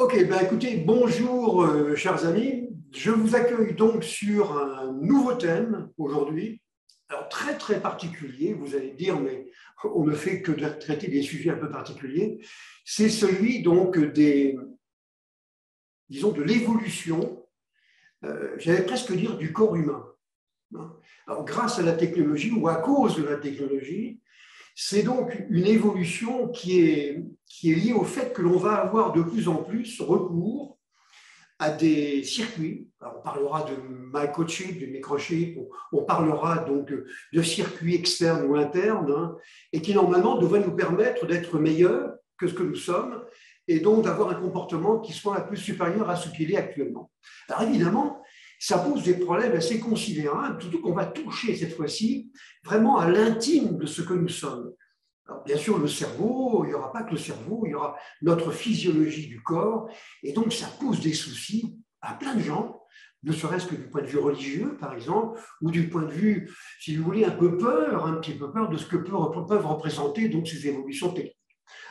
Ok, ben écoutez, bonjour chers amis. Je vous accueille donc sur un nouveau thème aujourd'hui, alors très très particulier, vous allez dire, mais on ne fait que de traiter des sujets un peu particuliers. C'est celui donc disons, de l'évolution, j'allais presque dire du corps humain. Alors grâce à la technologie ou à cause de la technologie, c'est donc une évolution qui est liée au fait que l'on va avoir de plus en plus recours à des circuits. Alors, on parlera de microchip, de microchip, on parlera donc de circuits externes ou internes, hein, et qui normalement devraient nous permettre d'être meilleurs que ce que nous sommes, et donc d'avoir un comportement qui soit un peu supérieur à ce qu'il est actuellement. Alors évidemment, ça pose des problèmes assez considérables, surtout qu'on va toucher cette fois-ci vraiment à l'intime de ce que nous sommes. Alors, bien sûr, le cerveau, il n'y aura pas que le cerveau, il y aura notre physiologie du corps, et donc ça pose des soucis à plein de gens, ne serait-ce que du point de vue religieux, par exemple, ou du point de vue, si vous voulez, un peu peur, un petit peu peur de ce que peuvent représenter donc ces évolutions techniques.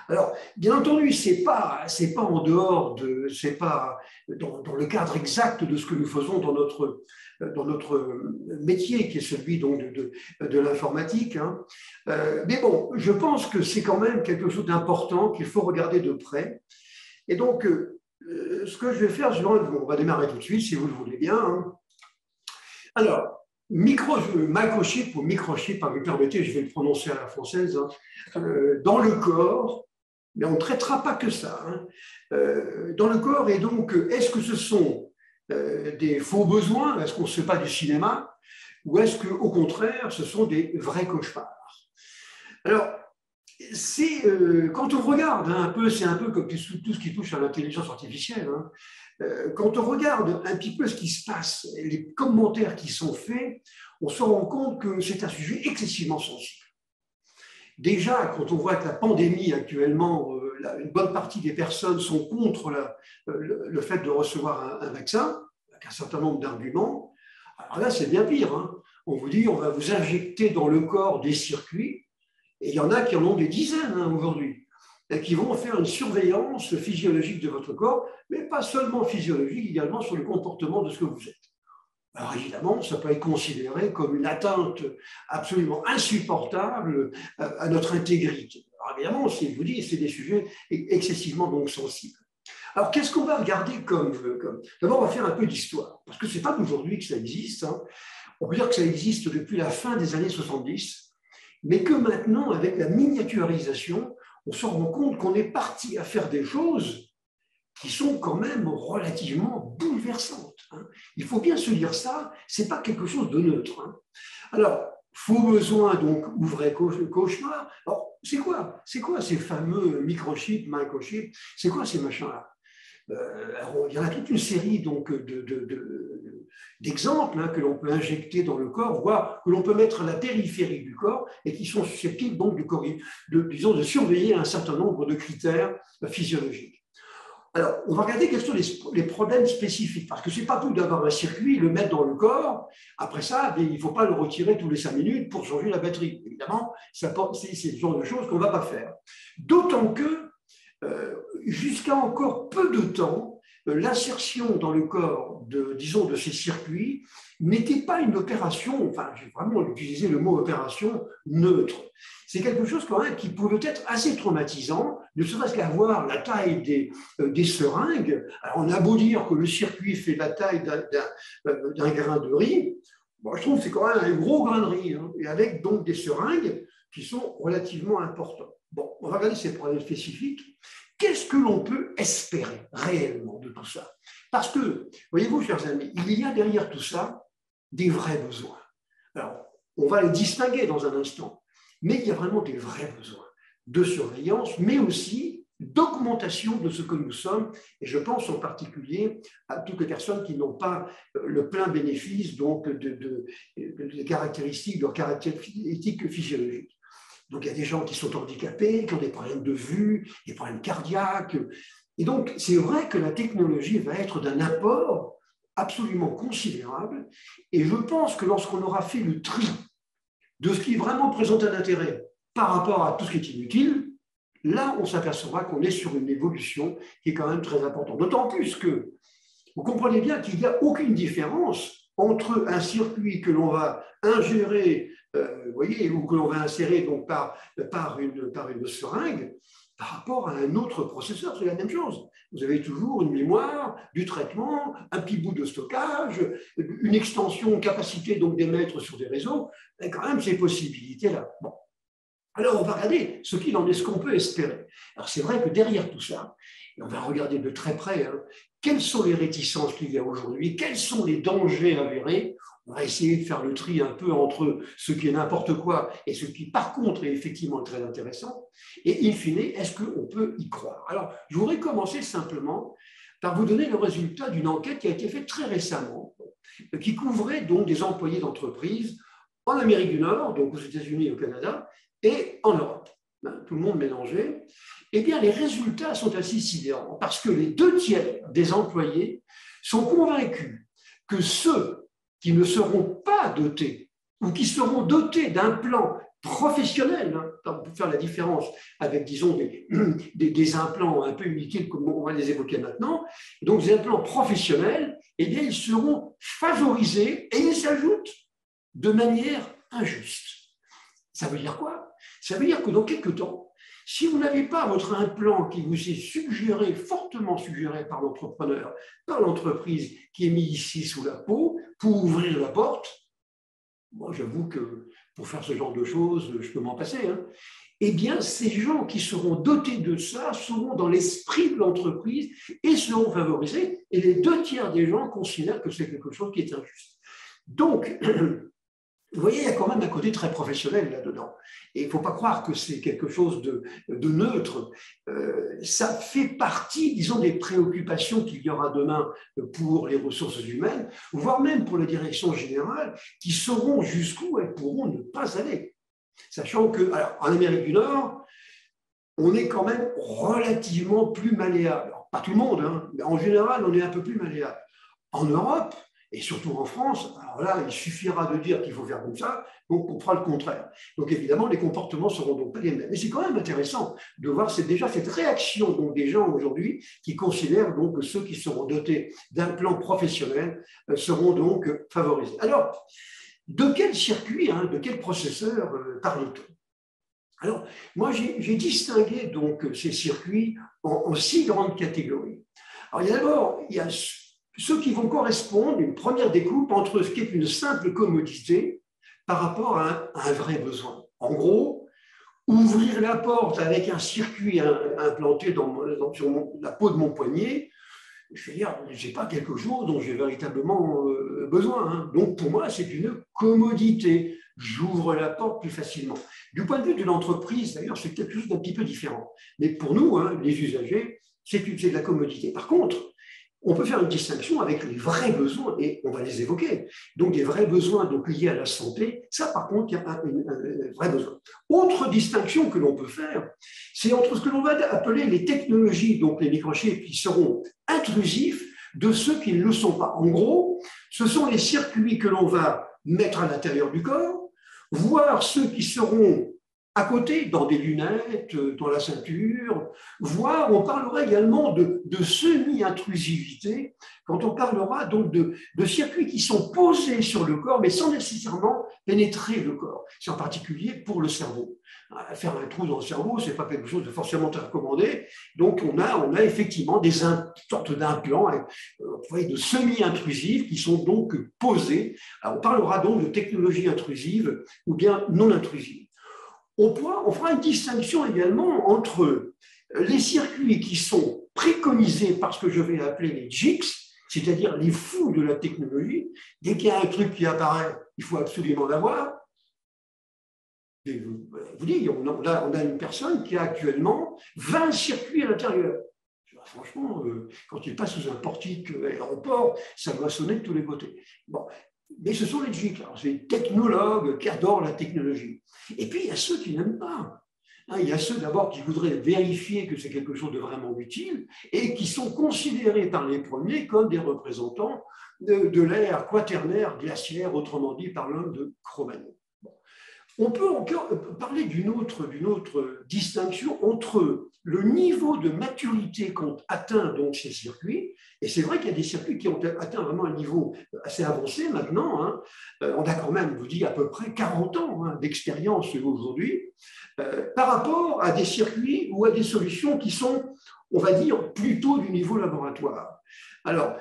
Alors, bien entendu, c'est pas en dehors de, c'est pas dans le cadre exact de ce que nous faisons dans notre métier, qui est celui donc de l'informatique. Hein. Mais bon, je pense que c'est quand même quelque chose d'important qu'il faut regarder de près. Et donc, ce que je vais faire, on va démarrer tout de suite, si vous le voulez bien. Hein. Alors, microchip ou microchip, vous me permettez, je vais le prononcer à la française, hein, dans le corps, mais on ne traitera pas que ça. Hein. Dans le corps, et donc, est-ce que ce sont des faux besoins? Est-ce qu'on ne se fait pas du cinéma? Ou est-ce qu'au contraire, ce sont des vrais cauchemars? Alors, quand on regarde hein, un peu, c'est un peu comme tout ce qui touche à l'intelligence artificielle, hein, quand on regarde un petit peu ce qui se passe, les commentaires qui sont faits, on se rend compte que c'est un sujet excessivement sensible. Déjà, quand on voit que la pandémie actuellement, une bonne partie des personnes sont contre le fait de recevoir un vaccin, avec un certain nombre d'arguments, alors là, c'est bien pire. Hein. On vous dit, on va vous injecter dans le corps des circuits, et il y en a qui en ont des dizaines hein, aujourd'hui, et qui vont faire une surveillance physiologique de votre corps, mais pas seulement physiologique, également sur le comportement de ce que vous êtes. Alors évidemment, ça peut être considéré comme une atteinte absolument insupportable à notre intégrité. Alors évidemment, je vous dis, c'est des sujets excessivement donc sensibles. Alors qu'est-ce qu'on va regarder D'abord, on va faire un peu d'histoire, parce que ce n'est pas d'aujourd'hui que ça existe. Hein. On peut dire que ça existe depuis la fin des années 70, mais que maintenant, avec la miniaturisation, on se rend compte qu'on est parti à faire des choses qui sont quand même relativement bouleversantes. Hein. Il faut bien se dire ça, ce n'est pas quelque chose de neutre. Hein. Alors, faux besoin, donc, ou vrai cauchemar. Alors, c'est quoi ces fameux microchips, c'est quoi ces machins-là? Alors, il y en a toute une série donc, d'exemples hein, que l'on peut injecter dans le corps, voire que l'on peut mettre à la périphérie du corps et qui sont susceptibles donc, disons, de surveiller un certain nombre de critères physiologiques. Alors, on va regarder quels sont les problèmes spécifiques, parce que ce n'est pas tout d'avoir un circuit, le mettre dans le corps. Après ça, il ne faut pas le retirer tous les 5 minutes pour changer la batterie. Évidemment, c'est le genre de choses qu'on ne va pas faire. D'autant que, jusqu'à encore peu de temps, l'insertion dans le corps disons, de ces circuits n'était pas une opération, enfin, j'ai vraiment utilisé le mot opération neutre. C'est quelque chose quand même qui pouvait être assez traumatisant, ne serait-ce qu'à voir la taille des seringues. Alors, on a beau dire que le circuit fait la taille d'un grain de riz, bon, je trouve que c'est quand même un gros grain de riz, hein, et avec donc des seringues qui sont relativement importantes. Bon, on va regarder ces problèmes spécifiques. Qu'est-ce que l'on peut espérer réellement de tout ça? Parce que, voyez-vous, chers amis, il y a derrière tout ça des vrais besoins. Alors, on va les distinguer dans un instant, mais il y a vraiment des vrais besoins de surveillance, mais aussi d'augmentation de ce que nous sommes, et je pense en particulier à toutes les personnes qui n'ont pas le plein bénéfice donc, des caractéristiques, de leurs caractéristiques physiologiques. Donc, il y a des gens qui sont handicapés, qui ont des problèmes de vue, des problèmes cardiaques. Et donc, c'est vrai que la technologie va être d'un apport absolument considérable. Et je pense que lorsqu'on aura fait le tri de ce qui vraiment présente un intérêt par rapport à tout ce qui est inutile, là, on s'apercevra qu'on est sur une évolution qui est quand même très importante. D'autant plus que vous comprenez bien qu'il n'y a aucune différence entre un circuit que l'on va ingérer, vous voyez, ou que l'on va insérer donc par une seringue, par rapport à un autre processeur, c'est la même chose. Vous avez toujours une mémoire, du traitement, un petit bout de stockage, une extension, une capacité donc d'émettre sur des réseaux, et quand même ces possibilités-là. Bon. Alors, on va regarder ce qu'il en est, ce qu'on peut espérer. Alors, c'est vrai que derrière tout ça, et on va regarder de très près, quelles sont les réticences qu'il y a aujourd'hui, quels sont les dangers avérés. On va essayer de faire le tri un peu entre ce qui est n'importe quoi et ce qui, par contre, est effectivement très intéressant. Et in fine, est-ce qu'on peut y croire? Alors, je voudrais commencer simplement par vous donner le résultat d'une enquête qui a été faite très récemment, qui couvrait donc des employés d'entreprise en Amérique du Nord, donc aux États-Unis et au Canada, et en Europe. Tout le monde mélangé. Eh bien, les résultats sont assez sidérants parce que les 2/3 des employés sont convaincus que ceux qui ne seront pas dotés ou qui seront dotés d'un plan professionnel, pour faire la différence avec, disons, des implants un peu inutiles comme on va les évoquer maintenant, donc des implants professionnels, eh bien, ils seront favorisés et ils s'ajoutent de manière injuste. Ça veut dire quoi? Ça veut dire que dans quelques temps, si vous n'avez pas votre implant qui vous est suggéré, fortement suggéré par l'entrepreneur, par l'entreprise qui est mis ici sous la peau, pour ouvrir la porte, moi j'avoue que pour faire ce genre de choses, je peux m'en passer, eh bien ces gens qui seront dotés de ça seront dans l'esprit de l'entreprise et seront favorisés, et les 2/3 des gens considèrent que c'est quelque chose qui est injuste. Donc, vous voyez, il y a quand même un côté très professionnel là-dedans. Et il ne faut pas croire que c'est quelque chose de neutre. Ça fait partie, disons, des préoccupations qu'il y aura demain pour les ressources humaines, voire même pour les directions générales, qui sauront jusqu'où elles pourront ne pas aller. Sachant que, alors, en Amérique du Nord, on est quand même relativement plus malléable. Alors, pas tout le monde, mais en général, on est un peu plus malléable. En Europe, et surtout en France, alors là, il suffira de dire qu'il faut faire comme ça, donc on fera le contraire. Donc évidemment, les comportements ne seront donc pas les mêmes. Mais c'est quand même intéressant de voir déjà cette réaction donc, des gens aujourd'hui qui considèrent donc que ceux qui seront dotés d'un plan professionnel seront donc favorisés. Alors, de quel circuit, de quel processeur parle-t-on? Alors, moi, j'ai distingué donc ces circuits en 6 grandes catégories. Alors, d'abord, il y a ceux qui vont correspondre, une première découpe entre ce qui est une simple commodité par rapport à un vrai besoin. En gros, ouvrir la porte avec un circuit implanté sur la peau de mon poignet, je veux dire, ce n'est pas quelque chose dont j'ai véritablement besoin. Donc, pour moi, c'est une commodité. J'ouvre la porte plus facilement. Du point de vue de l'entreprise, d'ailleurs, c'est quelque chose d'un petit peu différent. Mais pour nous, les usagers, c'est de la commodité. Par contre, on peut faire une distinction avec les vrais besoins, et on va les évoquer. Donc, des vrais besoins donc, liés à la santé, ça, par contre, il y a un vrai besoin. Autre distinction que l'on peut faire, c'est entre ce que l'on va appeler les technologies, donc les microchips qui seront intrusifs, de ceux qui ne le sont pas. En gros, ce sont les circuits que l'on va mettre à l'intérieur du corps, voire ceux qui seront à côté, dans des lunettes, dans la ceinture, voire on parlera également de semi-intrusivité, quand on parlera donc de circuits qui sont posés sur le corps, mais sans nécessairement pénétrer le corps. C'est en particulier pour le cerveau. Faire un trou dans le cerveau, ce n'est pas quelque chose de forcément recommandé. Donc on a effectivement des sortes d'implants de semi-intrusifs qui sont donc posés. Alors, on parlera donc de technologie intrusive ou bien non intrusive. On fera une distinction également entre les circuits qui sont préconisés par ce que je vais appeler les geeks, c'est-à-dire les fous de la technologie. Dès qu'il y a un truc qui apparaît, il faut absolument l'avoir. Je vous dis, on a une personne qui a actuellement 20 circuits à l'intérieur. Franchement, quand il passe sous un portique à l'aéroport, ça doit sonner de tous les côtés. Bon. Mais ce sont les geeks, c'est les technologues qui adorent la technologie. Et puis, il y a ceux qui n'aiment pas. Il y a ceux d'abord qui voudraient vérifier que c'est quelque chose de vraiment utile et qui sont considérés par les premiers comme des représentants de l'ère quaternaire glaciaire, autrement dit par l'homme de Cro-Magnon. Bon. On peut encore parler d'une autre distinction entre le niveau de maturité qu'ont atteint donc ces circuits, et c'est vrai qu'il y a des circuits qui ont atteint vraiment un niveau assez avancé maintenant, hein. On a quand même, je vous dis, à peu près 40 ans hein, d'expérience aujourd'hui, par rapport à des circuits ou à des solutions qui sont, on va dire, plutôt du niveau laboratoire. Alors,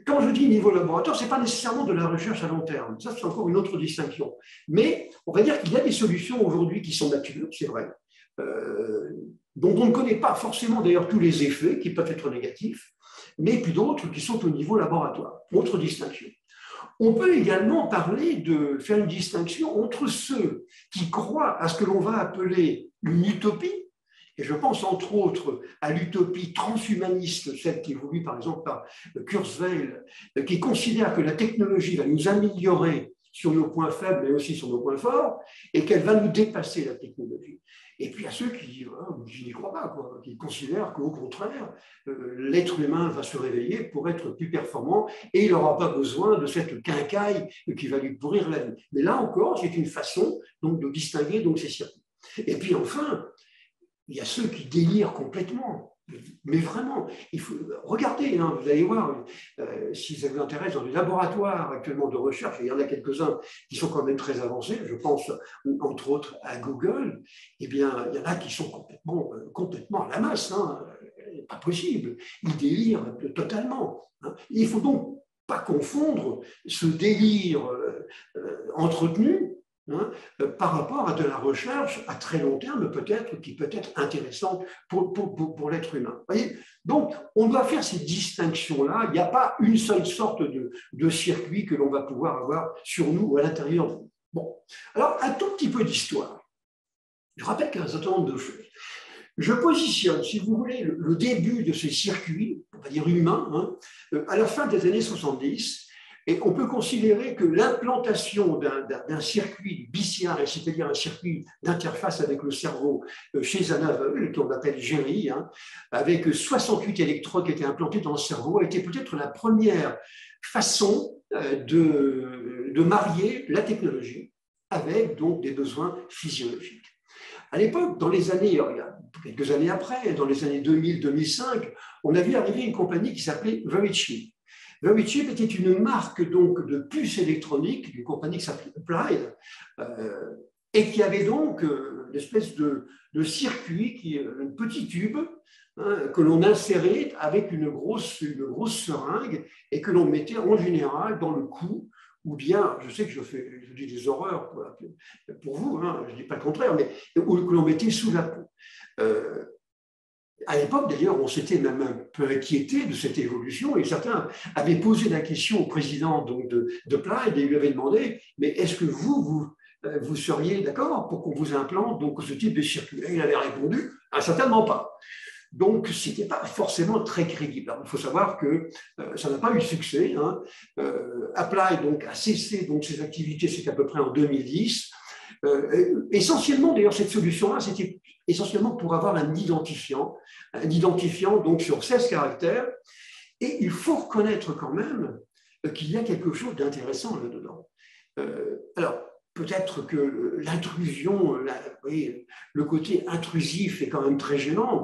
quand je dis niveau laboratoire, ce n'est pas nécessairement de la recherche à long terme. Ça, c'est encore une autre distinction. Mais on va dire qu'il y a des solutions aujourd'hui qui sont matures, c'est vrai, dont on ne connaît pas forcément d'ailleurs tous les effets qui peuvent être négatifs, mais puis d'autres qui sont au niveau laboratoire. Autre distinction. On peut également parler de faire une distinction entre ceux qui croient à ce que l'on va appeler une utopie, et je pense entre autres à l'utopie transhumaniste, celle qui est voulue par exemple par Kurzweil, qui considère que la technologie va nous améliorer sur nos points faibles, mais aussi sur nos points forts, et qu'elle va nous dépasser, la technologie. Et puis à ceux qui n'y croient pas, quoi, qui considèrent qu'au contraire, l'être humain va se réveiller pour être plus performant et il n'aura pas besoin de cette quincaille qui va lui pourrir la vie. Mais là encore, c'est une façon donc, de distinguer donc, ces circuits. Et puis enfin, il y a ceux qui délirent complètement. Mais vraiment, il faut regarder, hein, vous allez voir, si ça vous intéresse, dans les laboratoires actuellement de recherche, il y en a quelques-uns qui sont quand même très avancés, je pense entre autres à Google, eh bien, il y en a qui sont complètement à la masse, hein, pas possible, ils délirent totalement. Hein. Il ne faut donc pas confondre ce délire entretenu hein, par rapport à de la recherche à très long terme, peut-être, qui peut être intéressante pour l'être humain. Voyez, donc, on doit faire ces distinctions-là. Il n'y a pas une seule sorte de circuit que l'on va pouvoir avoir sur nous ou à l'intérieur de nous. Bon, alors, un tout petit peu d'histoire. Je rappelle qu'il y a un certain nombre de choses. Je positionne, si vous voulez, le début de ces circuits, on va dire humains, hein, à la fin des années 70. Et on peut considérer que l'implantation d'un circuit BCI, c'est-à-dire un circuit d'interface avec le cerveau chez un aveugle, qu'on appelle GERI, hein, avec 68 électrodes qui étaient implantés dans le cerveau, a été peut-être la première façon de marier la technologie avec donc des besoins physiologiques. À l'époque, dans les années, il y a quelques années après, dans les années 2000-2005, on a vu arriver une compagnie qui s'appelait Verichip. Verichip était une marque donc de puces électroniques d'une compagnie qui s'appelait Applied et qui avait donc une espèce de circuit, un petit tube hein, que l'on insérait avec une grosse seringue et que l'on mettait en général dans le cou. Ou bien, je sais que je dis des horreurs pour vous, hein, je ne dis pas le contraire, mais que l'on mettait sous la peau. À l'époque, d'ailleurs, on s'était même un peu inquiété de cette évolution et certains avaient posé la question au président donc, de Plaid et lui avaient demandé « Mais est-ce que vous seriez d'accord pour qu'on vous implante donc, ce type de circuit ?» Et il avait répondu « Certainement pas ». Donc, ce n'était pas forcément très crédible. Alors, il faut savoir que ça n'a pas eu de succès. Hein. Applied donc, a cessé donc, ses activités, c'était à peu près en 2010. Essentiellement, d'ailleurs, cette solution-là, c'était essentiellement pour avoir un identifiant donc sur 16 caractères. Et il faut reconnaître quand même qu'il y a quelque chose d'intéressant là-dedans. Alors, peut-être que l'intrusion, le côté intrusif est quand même très gênant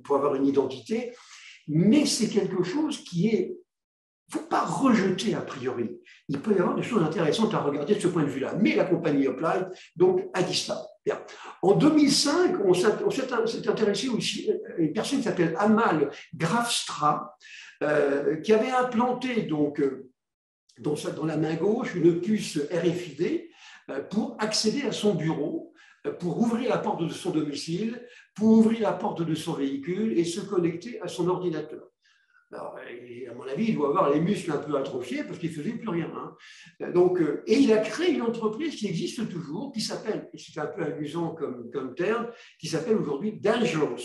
pour avoir une identité, mais c'est quelque chose qui est... Il ne faut pas rejeter a priori. Il peut y avoir des choses intéressantes à regarder de ce point de vue-là. Mais la compagnie Applied donc, a dit ça. Bien. En 2005, on s'est intéressé aussi à une personne qui s'appelle Amal Grafstra, qui avait implanté donc, dans la main gauche une puce RFID pour accéder à son bureau, pour ouvrir la porte de son domicile, pour ouvrir la porte de son véhicule et se connecter à son ordinateur. Alors, à mon avis, il doit avoir les muscles un peu atrophiés parce qu'il ne faisait plus rien. Hein. Donc, et il a créé une entreprise qui existe toujours, qui s'appelle, et c'est un peu amusant comme terme, qui s'appelle aujourd'hui Dangerous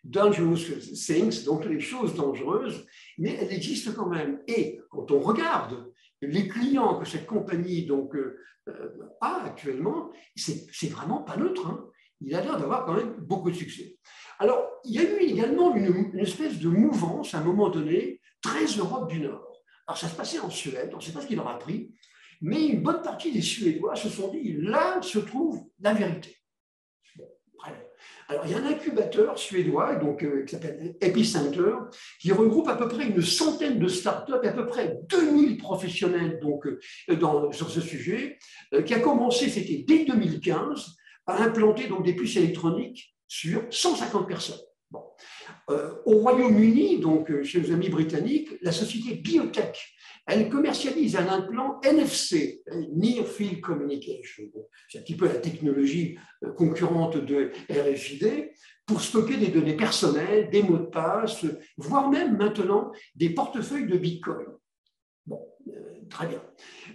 Things, donc les choses dangereuses, mais elle existe quand même. Et quand on regarde les clients que cette compagnie donc, a actuellement, c'est vraiment pas neutre. Hein. Il a l'air d'avoir quand même beaucoup de succès. Alors, il y a eu également une espèce de mouvance, à un moment donné, très Europe du Nord. Alors, ça se passait en Suède, on ne sait pas ce qu'il leur a pris. Mais une bonne partie des Suédois se sont dit, là se trouve la vérité. Bon, alors, il y a un incubateur suédois donc, qui s'appelle Epicenter, qui regroupe à peu près une centaine de startups et à peu près 2000 professionnels donc, sur ce sujet, qui a commencé, c'était dès 2015, à implanter donc, des puces électroniques sur 150 personnes. Bon. Au Royaume-Uni, donc chez nos amis britanniques, la société Biotech, elle commercialise un implant NFC, Near Field Communication. C'est un petit peu la technologie concurrente de RFID pour stocker des données personnelles, des mots de passe, voire même maintenant des portefeuilles de Bitcoin. Bon, très bien.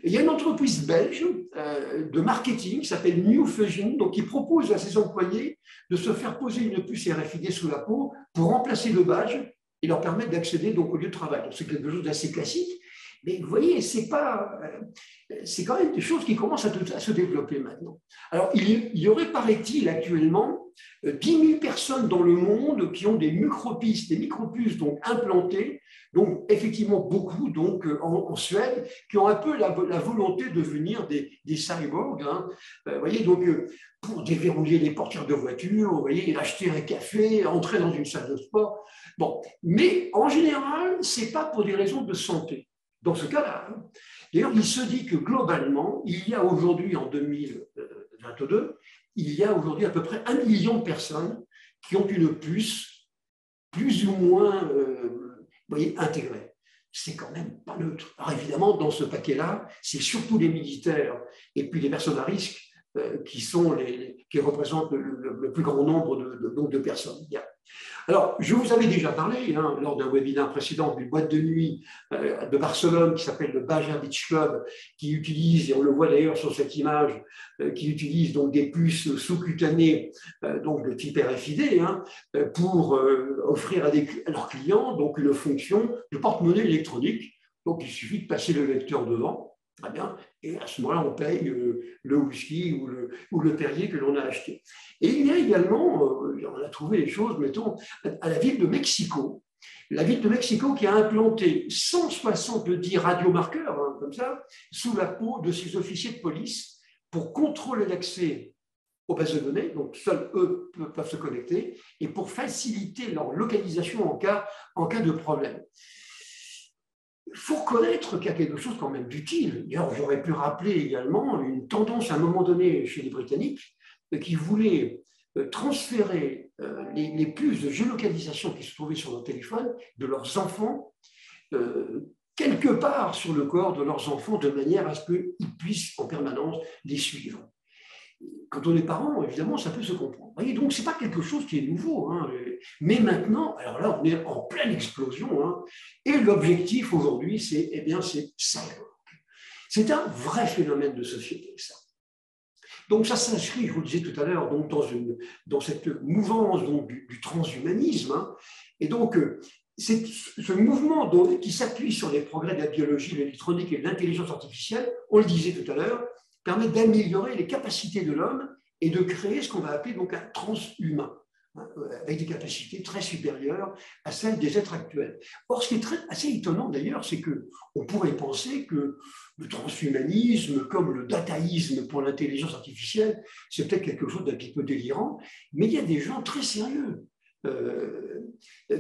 Il y a une entreprise belge de marketing qui s'appelle New Fusion, donc qui propose à ses employés de se faire poser une puce RFID sous la peau pour remplacer le badge et leur permettre d'accéder donc au lieu de travail. Donc c'est quelque chose d'assez classique, mais vous voyez, c'est quand même des choses qui commencent à se développer maintenant. Alors il y aurait, paraît-il, actuellement 10 000 personnes dans le monde qui ont des micropuces donc implantées. Donc, effectivement, beaucoup donc, en Suède qui ont un peu la volonté de devenir des cyborgs. Hein. Voyez, donc, pour déverrouiller les portières de voiture, vous voyez, acheter un café, entrer dans une salle de sport. Bon, mais en général, ce n'est pas pour des raisons de santé. Dans ce cas-là, hein. D'ailleurs, il se dit que globalement, il y a aujourd'hui, en 2022, il y a aujourd'hui à peu près 1 million de personnes qui ont une puce plus ou moins voyez, intégrée. C'est quand même pas neutre. Alors évidemment, dans ce paquet-là, c'est surtout les militaires et puis les personnes à risque qui représentent le plus grand nombre de personnes. Bien. Alors, je vous avais déjà parlé hein, lors d'un webinaire précédent d'une boîte de nuit de Barcelone qui s'appelle le Baja Beach Club, qui utilise, et on le voit d'ailleurs sur cette image, qui utilise donc des puces sous-cutanées donc de type RFID hein, pour offrir à leurs clients donc une fonction de porte-monnaie électronique. Donc, il suffit de passer le lecteur devant. Très bien. Et à ce moment-là, on paye le whisky ou le Perrier que l'on a acheté. Et il y a également, on a trouvé les choses, mettons, à la ville de Mexico. La ville de Mexico qui a implanté 170 radiomarqueurs, hein, comme ça, sous la peau de ses officiers de police pour contrôler l'accès aux bases de données, donc seuls eux peuvent se connecter, et pour faciliter leur localisation en cas de problème. Il faut reconnaître qu'il y a quelque chose quand même d'utile. J'aurais pu rappeler également une tendance à un moment donné chez les Britanniques qui voulaient transférer les puces de géolocalisation qui se trouvaient sur leur téléphone de leurs enfants quelque part sur le corps de leurs enfants de manière à ce qu'ils puissent en permanence les suivre. Quand on est parent, évidemment, ça peut se comprendre. Voyez, donc, ce n'est pas quelque chose qui est nouveau. Hein. Mais maintenant, alors là, on est en pleine explosion. Hein. Et l'objectif aujourd'hui, c'est cyborg. C'est un vrai phénomène de société, ça. Donc, ça s'inscrit, je vous le disais tout à l'heure, dans cette mouvance donc, du transhumanisme. Hein. Et donc, c'est ce mouvement qui s'appuie sur les progrès de la biologie, de l'électronique et de l'intelligence artificielle, on le disait tout à l'heure, permet d'améliorer les capacités de l'homme et de créer ce qu'on va appeler donc un transhumain, hein, avec des capacités très supérieures à celles des êtres actuels. Or, ce qui est assez étonnant d'ailleurs, c'est qu'on pourrait penser que le transhumanisme, comme le dataïsme pour l'intelligence artificielle, c'est peut-être quelque chose d'un petit peu délirant, mais il y a des gens très sérieux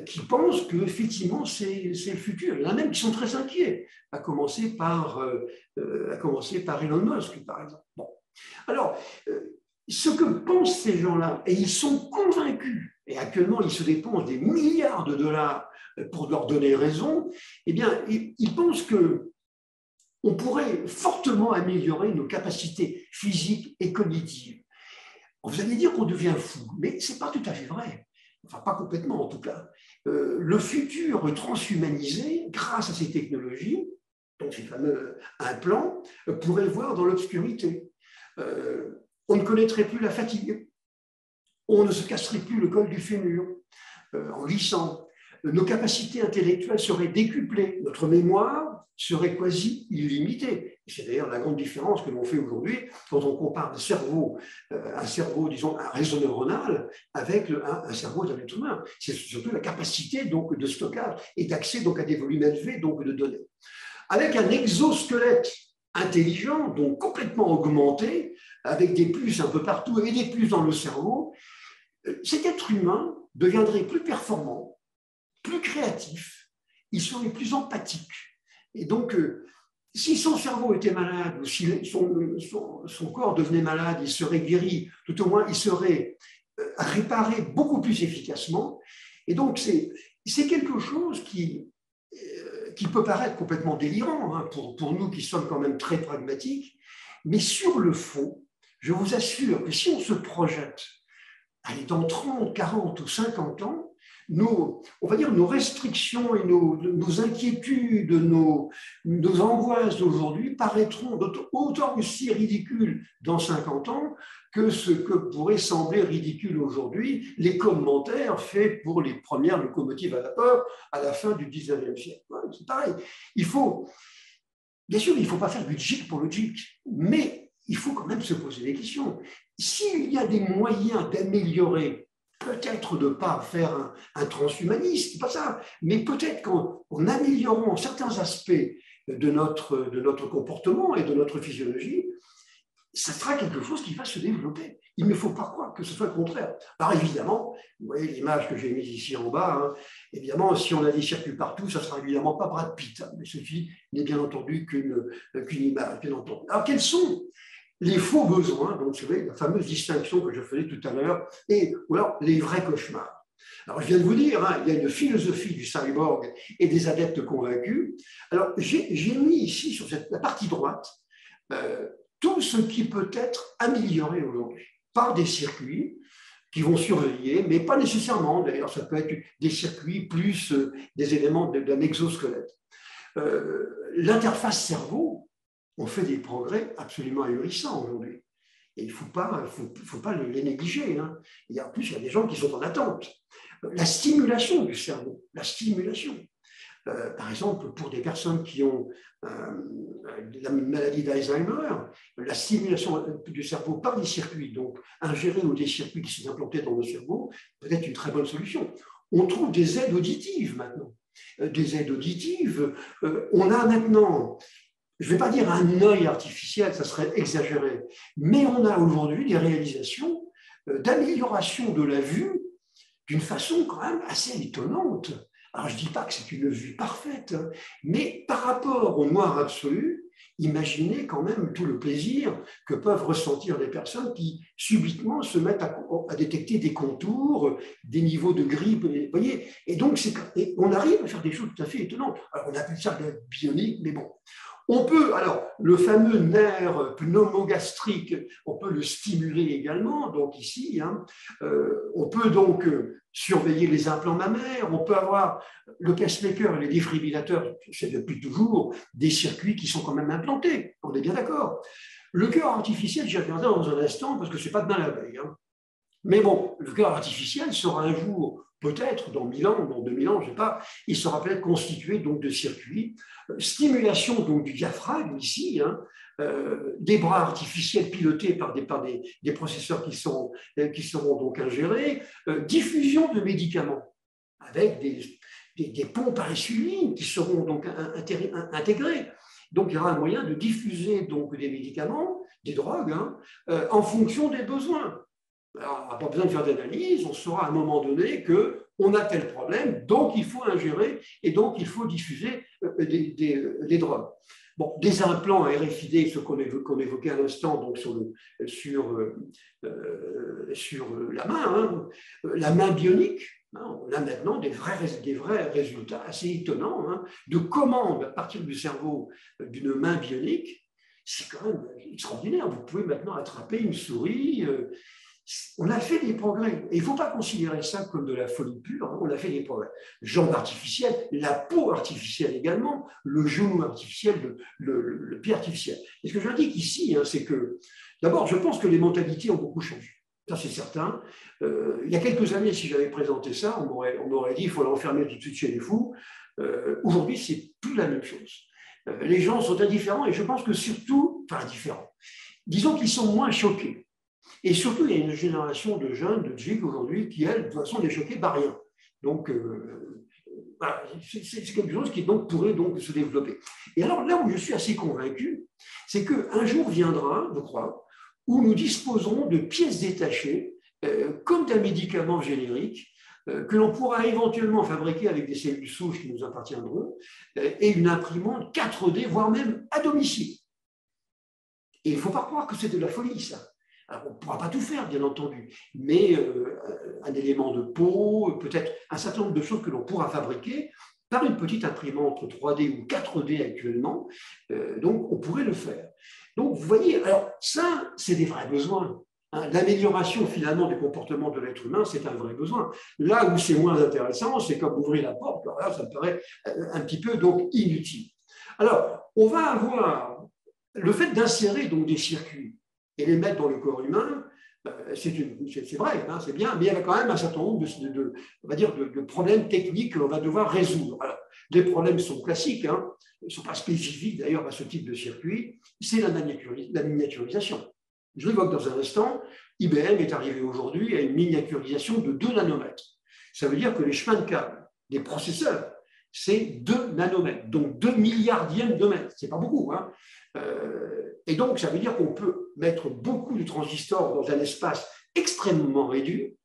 qui pensent qu'effectivement c'est le futur. Il y en a même qui sont très inquiets, à commencer par Elon Musk, par exemple. Bon. Alors, ce que pensent ces gens-là, et ils sont convaincus, et actuellement ils se dépensent des milliards de dollars pour leur donner raison, eh bien, ils pensent qu'on pourrait fortement améliorer nos capacités physiques et cognitives. Vous allez dire qu'on devient fou, mais ce n'est pas tout à fait vrai. Enfin, pas complètement en tout cas. Le futur transhumanisé, grâce à ces technologies, donc ces fameux implants, pourrait voir dans l'obscurité. On ne connaîtrait plus la fatigue. On ne se casserait plus le col du fémur en glissant. Nos capacités intellectuelles seraient décuplées. Notre mémoire serait quasi illimitée. C'est d'ailleurs la grande différence que l'on fait aujourd'hui quand on compare un cerveau, disons, un réseau neuronal avec un cerveau d'un être humain. C'est surtout la capacité donc, de stockage et d'accès donc, à des volumes élevés donc, de données. Avec un exosquelette intelligent, donc complètement augmenté, avec des puces un peu partout et des puces dans le cerveau, cet être humain deviendrait plus performant, plus créatif, il serait plus empathique. Et donc, si son cerveau était malade ou si son corps devenait malade, il serait guéri, tout au moins il serait réparé beaucoup plus efficacement. Et donc, c'est quelque chose qui peut paraître complètement délirant hein, pour nous qui sommes quand même très pragmatiques, mais sur le fond, je vous assure que si on se projette allez, dans 30, 40 ou 50 ans, on va dire nos restrictions et nos inquiétudes, nos angoisses d'aujourd'hui paraîtront autant aussi ridicules dans 50 ans que ce que pourrait sembler ridicule aujourd'hui les commentaires faits pour les premières locomotives à vapeur à la fin du 19e siècle. C'est pareil. Bien sûr, il ne faut pas faire du geek pour le geek, mais il faut quand même se poser des questions. S'il y a des moyens d'améliorer, peut-être de ne pas faire un transhumanisme, pas ça, mais peut-être qu'en améliorant certains aspects de notre comportement et de notre physiologie, ça sera quelque chose qui va se développer. Il ne faut pas croire que ce soit le contraire. Alors évidemment, vous voyez l'image que j'ai mise ici en bas, hein, évidemment, si on a des circuits partout, ça ne sera évidemment pas Brad Pitt, hein, mais ceci n'est bien entendu qu'une image, bien entendu. Alors quels sont les faux besoins, donc vous savez, la fameuse distinction que je faisais tout à l'heure, et ou alors les vrais cauchemars. Alors je viens de vous dire, hein, il y a une philosophie du cyborg et des adeptes convaincus. Alors j'ai mis ici sur la partie droite tout ce qui peut être amélioré aujourd'hui par des circuits qui vont surveiller, mais pas nécessairement, d'ailleurs ça peut être des circuits plus des éléments d'un exosquelette. L'interface cerveau, on fait des progrès absolument ahurissants aujourd'hui. Et il ne faut pas les négliger. Hein. Et en plus, il y a des gens qui sont en attente. La stimulation du cerveau, la stimulation. Par exemple, pour des personnes qui ont la maladie d'Alzheimer, la stimulation du cerveau par des circuits, donc ingérés ou des circuits qui sont implantés dans le cerveau, peut être une très bonne solution. On trouve des aides auditives maintenant. Des aides auditives. On a maintenant... Je ne vais pas dire un œil artificiel, ça serait exagéré, mais on a aujourd'hui des réalisations d'amélioration de la vue d'une façon quand même assez étonnante. Alors je ne dis pas que c'est une vue parfaite, mais par rapport au noir absolu, imaginez quand même tout le plaisir que peuvent ressentir les personnes qui subitement se mettent à détecter des contours, des niveaux de gris, vous voyez, et donc on arrive à faire des choses tout à fait étonnantes. Alors on appelle ça de la bionique, mais bon. On peut, alors, le fameux nerf pneumogastrique, on peut le stimuler également, donc ici, hein, on peut donc surveiller les implants mammaires, on peut avoir le pacemaker et les défibrillateurs, c'est depuis toujours des circuits qui sont quand même implantés, on est bien d'accord. Le cœur artificiel, j'y reviendrai dans un instant parce que ce n'est pas demain la veille. Hein. Mais bon, le cœur artificiel sera un jour, peut-être dans 1000 ans, dans 2000 ans, je ne sais pas, il sera peut-être constitué donc de circuits, stimulation donc du diaphragme ici, hein, des bras artificiels pilotés par des processeurs qui seront donc ingérés, diffusion de médicaments avec des pompes à insuline qui seront donc intégrées. Donc il y aura un moyen de diffuser donc des médicaments, des drogues, hein, en fonction des besoins. Alors, on n'a pas besoin de faire d'analyse, on saura à un moment donné qu'on a tel problème, donc il faut ingérer et donc il faut diffuser des drogues. Bon, des implants RFID, ce qu'on évoquait à l'instant, donc sur la main, hein, la main bionique. On a maintenant des vrais résultats assez étonnants hein, de commandes à partir du cerveau d'une main bionique. C'est quand même extraordinaire. Vous pouvez maintenant attraper une souris. On a fait des progrès. Et il ne faut pas considérer ça comme de la folie pure. Hein. On a fait des progrès. Jambes artificielles, la peau artificielle également, le genou artificiel, le pied artificiel. Et ce que j'indique ici, hein, c'est que, d'abord, je pense que les mentalités ont beaucoup changé. Ça, c'est certain. Il y a quelques années, si j'avais présenté ça, on m'aurait dit qu'il faut l'enfermer tout de suite chez les fous. Aujourd'hui, c'est plus la même chose. Les gens sont indifférents et je pense que surtout, enfin indifférents, disons qu'ils sont moins choqués. Et surtout, il y a une génération de jeunes, de geeks aujourd'hui, qui, elles, de toute façon, n'est choquée par rien. Donc, voilà, c'est quelque chose qui donc, pourrait donc se développer. Et alors là où je suis assez convaincu, c'est qu'un jour viendra, je crois, où nous disposerons de pièces détachées, comme d'un médicament générique, que l'on pourra éventuellement fabriquer avec des cellules souches qui nous appartiendront, et une imprimante 4D, voire même à domicile. Et il ne faut pas croire que c'est de la folie, ça. Alors, on ne pourra pas tout faire, bien entendu, mais un élément de peau, peut-être un certain nombre de choses que l'on pourra fabriquer par une petite imprimante 3D ou 4D actuellement, donc on pourrait le faire. Donc, vous voyez, alors ça, c'est des vrais besoins. Hein. L'amélioration, finalement, du comportement de l'être humain, c'est un vrai besoin. Là où c'est moins intéressant, c'est comme ouvrir la porte, alors là, ça me paraît un petit peu donc inutile. Alors, on va avoir le fait d'insérer donc des circuits et les mettre dans le corps humain, c'est vrai, hein, c'est bien, mais il y a quand même un certain nombre on va dire de problèmes techniques que l'on va devoir résoudre. Alors, les problèmes sont classiques, hein, ils ne sont pas spécifiques d'ailleurs à ce type de circuit, c'est la miniaturisation. Je l'évoque dans un instant, IBM est arrivé aujourd'hui à une miniaturisation de 2 nanomètres. Ça veut dire que les chemins de câble des processeurs, c'est 2 nanomètres, donc 2 milliardièmes de mètre. Ce n'est pas beaucoup. Hein. Et donc, ça veut dire qu'on peut mettre beaucoup de transistors dans un espace extrêmement réduit.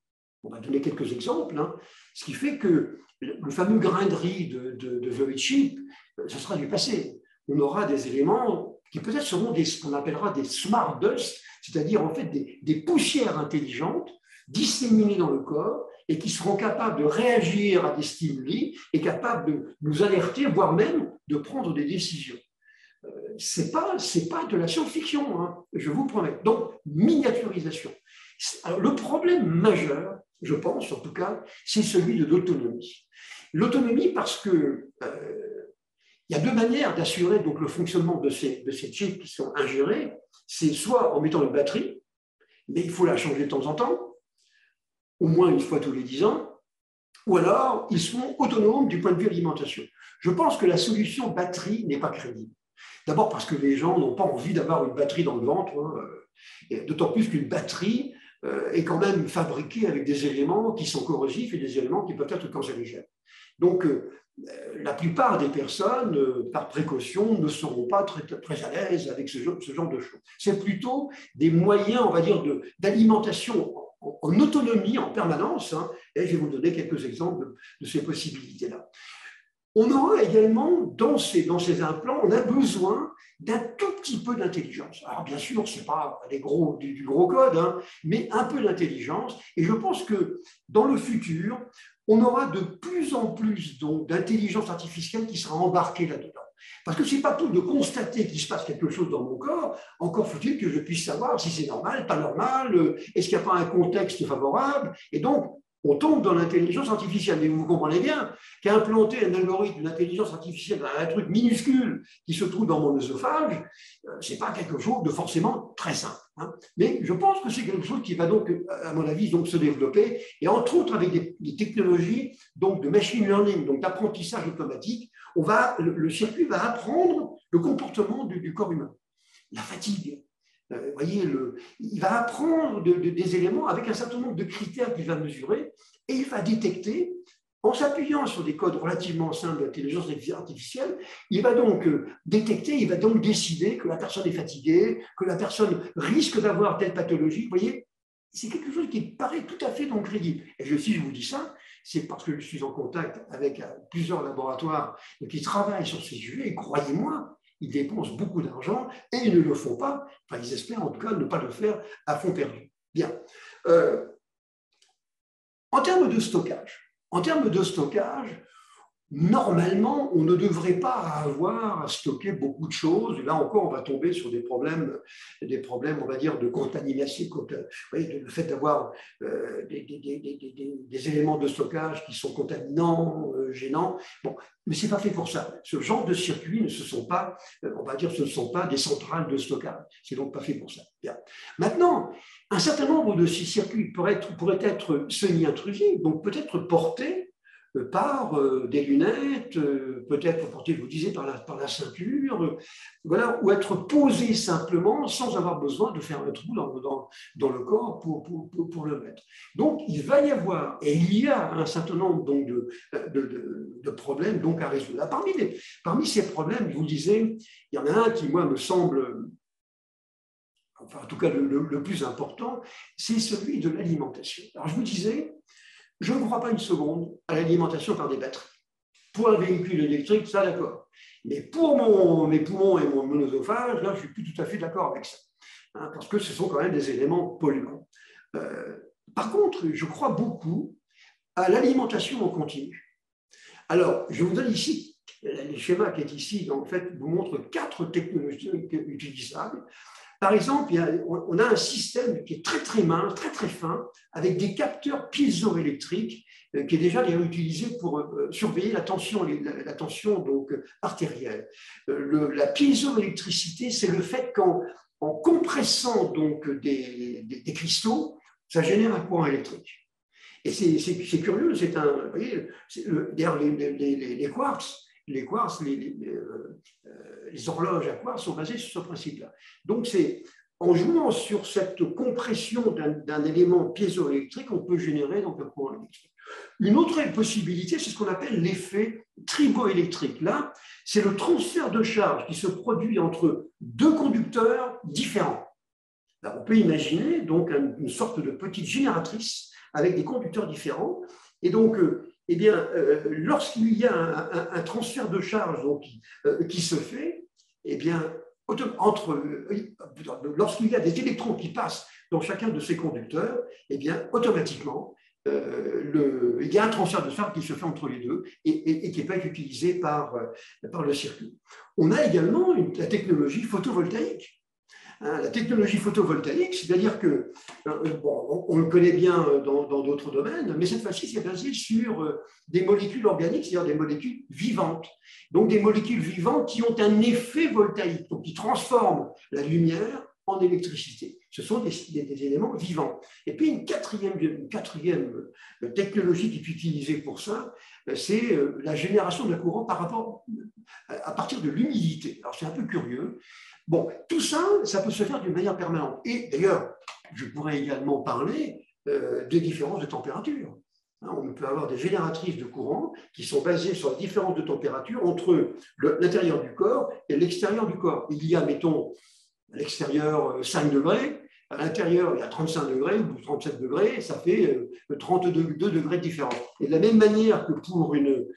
On va donner quelques exemples. Hein. Ce qui fait que le fameux grain de riz de very cheap, ce sera du passé. On aura des éléments qui peut-être seront ce qu'on appellera des smart dust, c'est-à-dire en fait des poussières intelligentes disséminées dans le corps et qui seront capables de réagir à des stimuli et capables de nous alerter, voire même de prendre des décisions. C'est pas de la science-fiction, hein, je vous promets. Donc, miniaturisation. Alors, le problème majeur, je pense en tout cas, c'est celui de l'autonomie. L'autonomie parce que il y a 2 manières d'assurer donc le fonctionnement de ces chips qui sont ingérés. C'est soit en mettant une batterie, mais il faut la changer de temps en temps, au moins une fois tous les 10 ans, ou alors ils sont autonomes du point de vue alimentation. Je pense que la solution batterie n'est pas crédible. D'abord parce que les gens n'ont pas envie d'avoir une batterie dans le ventre, hein, d'autant plus qu'une batterie est quand même fabriquée avec des éléments qui sont corrosifs et des éléments qui peuvent être cancérigènes. Donc, la plupart des personnes, par précaution, ne seront pas très à l'aise avec ce genre de choses. C'est plutôt des moyens, on va dire, d'alimentation en autonomie, en permanence, hein, et je vais vous donner quelques exemples de ces possibilités-là. On aura également, dans ces implants, on a besoin d'un tout petit peu d'intelligence. Alors bien sûr, ce n'est pas du gros code, hein, mais un peu d'intelligence. Et je pense que dans le futur, on aura de plus en plus d'intelligence artificielle qui sera embarquée là-dedans. Parce que ce n'est pas tout de constater qu'il se passe quelque chose dans mon corps, encore faut-il que je puisse savoir si c'est normal, pas normal, est-ce qu'il n'y a pas un contexte favorable. Et donc, on tombe dans l'intelligence artificielle. Mais vous comprenez bien qu'implanter un algorithme d'intelligence artificielle dans un truc minuscule qui se trouve dans mon œsophage, ce n'est pas quelque chose de forcément très simple. Hein. Mais je pense que c'est quelque chose qui va donc, à mon avis, donc, se développer, et entre autres avec des technologies donc, de machine learning, donc d'apprentissage automatique, le circuit va apprendre le comportement du corps humain. La fatigue. Vous voyez, il va apprendre des éléments avec un certain nombre de critères qu'il va mesurer et il va détecter, en s'appuyant sur des codes relativement simples d'intelligence artificielle, il va donc détecter, il va donc décider que la personne est fatiguée, que la personne risque d'avoir telle pathologie. Vous voyez, c'est quelque chose qui paraît tout à fait donc crédible. Et si je vous dis ça, c'est parce que je suis en contact avec plusieurs laboratoires qui travaillent sur ces sujets, et croyez-moi, ils dépensent beaucoup d'argent et ils ne le font pas. Enfin, ils espèrent en tout cas ne pas le faire à fond perdu. Bien. En termes de stockage, normalement, on ne devrait pas avoir à stocker beaucoup de choses. Là encore, on va tomber sur des problèmes, on va dire, de contamination. Le fait d'avoir des éléments de stockage qui sont contaminants, gênants. Bon, mais ce n'est pas fait pour ça. Ce genre de circuits ne sont pas des centrales de stockage. Ce n'est donc pas fait pour ça. Bien. Maintenant, un certain nombre de ces circuits pourraient être semi-intrusifs, donc peut-être portés par des lunettes, peut-être portées, vous disiez, par la ceinture, voilà, ou être posé simplement sans avoir besoin de faire un trou dans le corps pour le mettre. Donc, il va y avoir, et il y a un certain nombre donc, de problèmes donc, à résoudre. Là, parmi ces problèmes, je vous disais, il y en a un qui, moi, me semble, enfin, en tout cas, le plus important, c'est celui de l'alimentation. Alors, je vous disais, je ne crois pas une seconde à l'alimentation par des batteries. Pour un véhicule électrique, ça, d'accord. Mais pour mes poumons et mon monosophage, là, je ne suis plus tout à fait d'accord avec ça. Hein, parce que ce sont quand même des éléments polluants. Par contre, je crois beaucoup à l'alimentation en continu. Alors, je vous donne ici, le schéma qui est ici, en fait, vous montre 4 technologies utilisables. Par exemple, on a un système qui est très très mince, très très fin, avec des capteurs piézoélectriques qui est déjà utilisé pour surveiller la tension donc, artérielle. La piézoélectricité, c'est le fait qu'en compressant donc, des cristaux, ça génère un courant électrique. Et c'est curieux, vous voyez, d'ailleurs les quarks, les horloges à quartz sont basées sur ce principe-là. Donc, c'est en jouant sur cette compression d'un élément piézoélectrique, on peut générer donc, un courant électrique. Une autre possibilité, c'est ce qu'on appelle l'effet triboélectrique. Là, c'est le transfert de charge qui se produit entre 2 conducteurs différents. Là, on peut imaginer donc une sorte de petite génératrice avec des conducteurs différents. Et donc, eh bien, lorsqu'il y a un transfert de charge donc, qui se fait, eh bien, lorsqu'il y a des électrons qui passent dans chacun de ces conducteurs, eh bien, automatiquement, il y a un transfert de charge qui se fait entre les deux et qui peut être utilisé par le circuit. On a également la technologie photovoltaïque. La technologie photovoltaïque, c'est-à-dire que, bon, on le connaît bien dans d'autres domaines, mais cette fois-ci, c'est basé sur des molécules organiques, c'est-à-dire des molécules vivantes. Donc, des molécules vivantes qui ont un effet voltaïque, donc qui transforment la lumière en électricité. Ce sont des éléments vivants. Et puis, une quatrième technologie qui est utilisée pour ça, c'est la génération de courant à partir de l'humidité. Alors, c'est un peu curieux. Bon, tout ça, ça peut se faire d'une manière permanente. Et d'ailleurs, je pourrais également parler des différences de température. On peut avoir des génératrices de courant qui sont basées sur la différence de température entre l'intérieur du corps et l'extérieur du corps. Il y a, mettons, à l'extérieur 5 degrés, à l'intérieur il y a 35 degrés ou 37 degrés, et ça fait 32 degrés de différence. Et de la même manière que pour une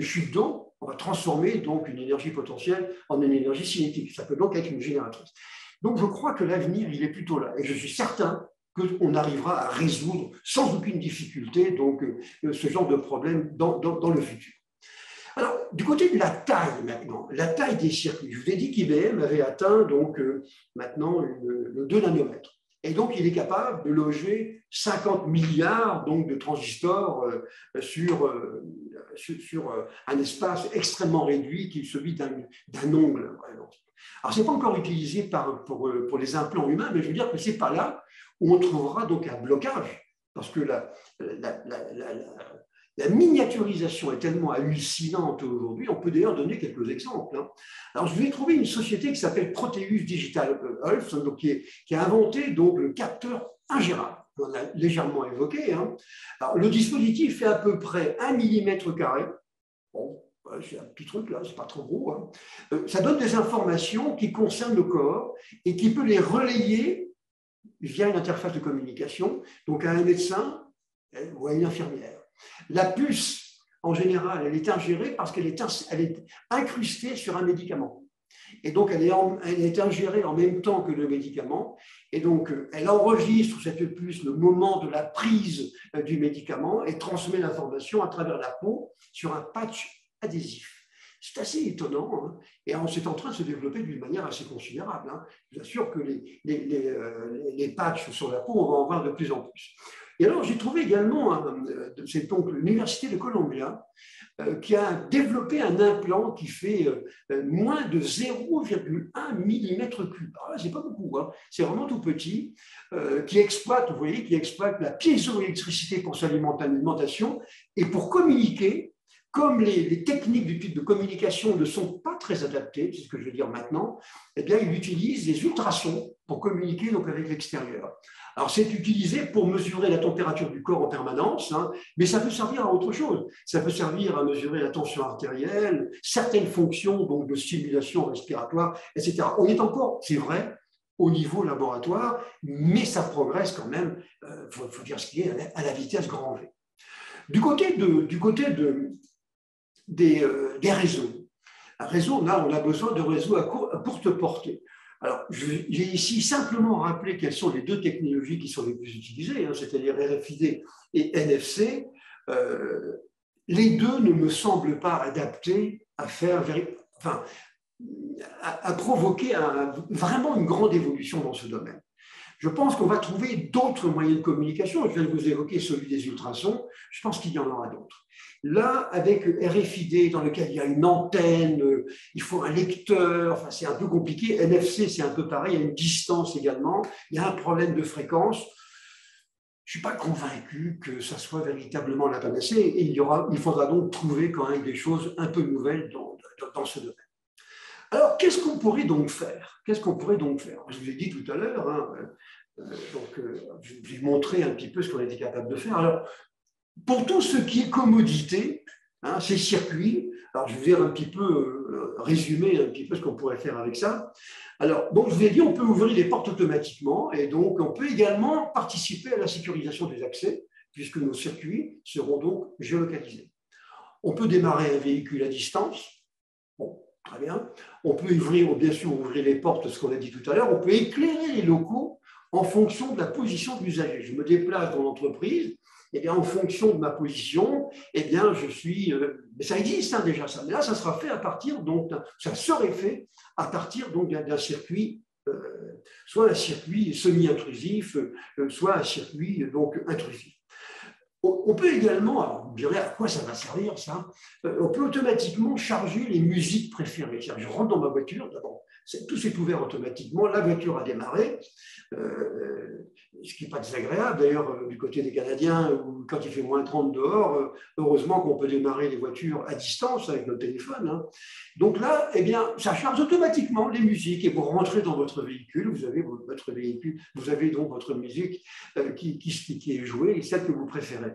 chute d'eau, on va transformer donc une énergie potentielle en une énergie cinétique. Ça peut donc être une génératrice. Donc je crois que l'avenir, il est plutôt là. Et je suis certain qu'on arrivera à résoudre sans aucune difficulté donc, ce genre de problème dans le futur. Alors, du côté de la taille maintenant, la taille des circuits, je vous ai dit qu'IBM avait atteint donc, maintenant le 2 nanomètres. Et donc, il est capable de loger 50 milliards donc, de transistors sur un espace extrêmement réduit qui est celui d'un ongle. Alors, ce n'est pas encore utilisé pour les implants humains, mais je veux dire que ce n'est pas là où on trouvera donc un blocage, parce que la miniaturisation est tellement hallucinante aujourd'hui, on peut d'ailleurs donner quelques exemples. Alors, je vais trouver une société qui s'appelle Proteus Digital Health, donc qui a inventé donc, le capteur ingérable. On l'a légèrement évoqué. Alors, le dispositif fait à peu près 1 mm². Bon, c'est un petit truc là, c'est pas trop gros. Ça donne des informations qui concernent le corps et qui peut les relayer via une interface de communication, donc à un médecin ou à une infirmière. La puce, en général, elle est ingérée parce qu'elle est incrustée sur un médicament. Et donc, elle est ingérée en même temps que le médicament. Et donc, elle enregistre cette puce le moment de la prise du médicament et transmet l'information à travers la peau sur un patch adhésif. C'est assez étonnant, et c'est en train de se développer d'une manière assez considérable. Je vous assure que les patchs sur la peau, on va en voir de plus en plus. Et alors, j'ai trouvé également, c'est donc l'Université de Columbia, qui a développé un implant qui fait moins de 0,1 mm3. Alors là, c'est pas beaucoup, hein, c'est vraiment tout petit, qui exploite, vous voyez, qui exploite la piézoélectricité pour son alimentation et pour communiquer. Comme les techniques du type de communication ne sont pas très adaptées, c'est ce que je veux dire maintenant, eh bien, il utilise des ultrasons pour communiquer donc avec l'extérieur. Alors, c'est utilisé pour mesurer la température du corps en permanence, hein, mais ça peut servir à autre chose. Ça peut servir à mesurer la tension artérielle, certaines fonctions donc, de stimulation respiratoire, etc. On est encore, c'est vrai, au niveau laboratoire, mais ça progresse quand même, faut dire ce qu'il est, à la vitesse grand V. Du côté des réseaux. Un réseau, là, on a besoin de réseaux à courte portée. Alors, j'ai ici simplement rappelé quelles sont les deux technologies qui sont les plus utilisées, hein, c'est-à-dire RFID et NFC. Les deux ne me semblent pas adaptés à faire, enfin, à provoquer vraiment une grande évolution dans ce domaine. Je pense qu'on va trouver d'autres moyens de communication. Je viens de vous évoquer celui des ultrasons. Je pense qu'il y en aura d'autres. Là, avec RFID, dans lequel il y a une antenne, il faut un lecteur, enfin, c'est un peu compliqué. NFC, c'est un peu pareil, il y a une distance également. Il y a un problème de fréquence. Je ne suis pas convaincu que ça soit véritablement la panacée. Et il faudra donc trouver quand même des choses un peu nouvelles dans ce domaine. Alors, qu'est-ce qu'on pourrait donc faire? Qu'est-ce qu'on pourrait donc faire? Je vous ai dit tout à l'heure, hein, je vais montrer un petit peu ce qu'on était capable de faire. Alors, pour tout ce qui est commodité, hein, ces circuits, alors je vais un petit peu résumer un petit peu ce qu'on pourrait faire avec ça. Alors, donc, je vous ai dit, on peut ouvrir les portes automatiquement et donc on peut également participer à la sécurisation des accès, puisque nos circuits seront donc géolocalisés. On peut démarrer un véhicule à distance. Bon, très bien. On peut bien sûr ouvrir les portes, ce qu'on a dit tout à l'heure. On peut éclairer les locaux en fonction de la position de l'usager. Je me déplace dans l'entreprise, et bien, en fonction de ma position, eh bien, je suis. Mais ça existe hein, déjà, ça. Mais là, ça sera fait à partir, donc, ça serait fait à partir donc d'un circuit, soit un circuit semi-intrusif, soit un circuit donc intrusif. On peut également, alors vous me direz à quoi ça va servir ça, on peut automatiquement charger les musiques préférées. Je rentre dans ma voiture, d'abord, tout s'est ouvert automatiquement, la voiture a démarré, ce qui n'est pas désagréable. D'ailleurs, du côté des Canadiens, quand il fait moins 30 dehors, heureusement qu'on peut démarrer les voitures à distance avec notre téléphone. Hein. Donc là, eh bien, ça charge automatiquement les musiques et vous rentrez dans votre véhicule, vous avez donc votre musique qui est jouée et celle que vous préférez.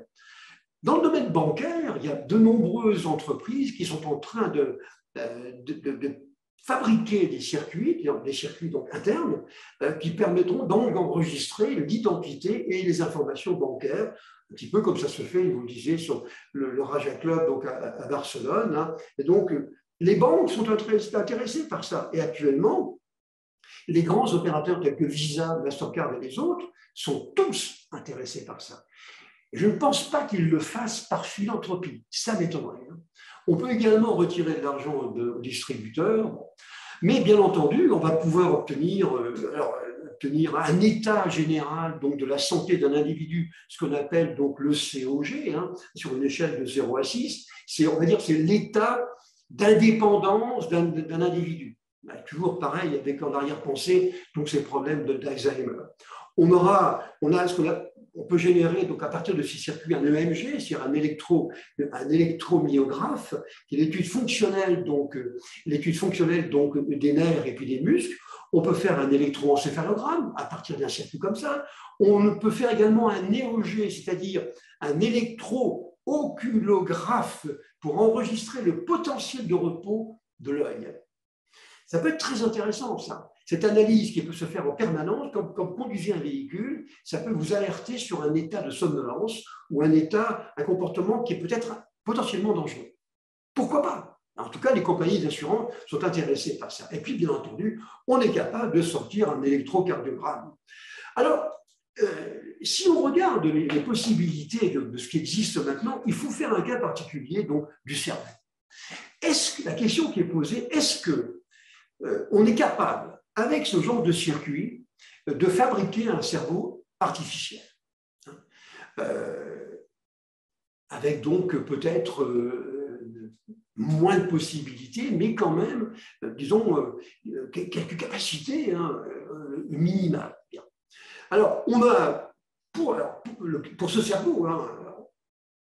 Dans le domaine bancaire, il y a de nombreuses entreprises qui sont en train de fabriquer des circuits donc internes, qui permettront donc d'enregistrer l'identité et les informations bancaires, un petit peu comme ça se fait, vous le disiez, sur le Raja Club donc à Barcelone. Hein. Et donc, les banques sont intéressées par ça. Et actuellement, les grands opérateurs tels que Visa, Mastercard et les autres sont tous intéressés par ça. Je ne pense pas qu'ils le fassent par philanthropie, ça m'étonnerait. Hein. On peut également retirer de l'argent aux distributeurs, mais bien entendu, on va pouvoir obtenir un état général donc, de la santé d'un individu, ce qu'on appelle donc le COG, hein, sur une échelle de 0 à 6. On va dire c'est l'état d'indépendance d'un individu. Toujours pareil, avec en arrière-pensée donc ces problèmes d'Alzheimer. On peut générer donc à partir de ces circuits un EMG, c'est-à-dire un électromyographe, qui est l'étude fonctionnelle donc des nerfs et puis des muscles. On peut faire un électroencéphalogramme à partir d'un circuit comme ça. On peut faire également un EOG, c'est-à-dire un électro-oculographe pour enregistrer le potentiel de repos de l'œil. Ça peut être très intéressant, ça. Cette analyse qui peut se faire en permanence, comme conduisez un véhicule, ça peut vous alerter sur un état de somnolence ou un comportement qui est peut-être potentiellement dangereux. Pourquoi pas? En tout cas, les compagnies d'assurance sont intéressées par ça. Et puis, bien entendu, on est capable de sortir un électrocardiogramme. Alors, si on regarde les possibilités de ce qui existe maintenant, il faut faire un cas particulier donc, du cerveau. La question qui est posée, est-ce qu'on est capable, avec ce genre de circuit, de fabriquer un cerveau artificiel? avec donc peut-être moins de possibilités, mais quand même, disons, quelques capacités minimales. Bien. Alors, on a, pour ce cerveau,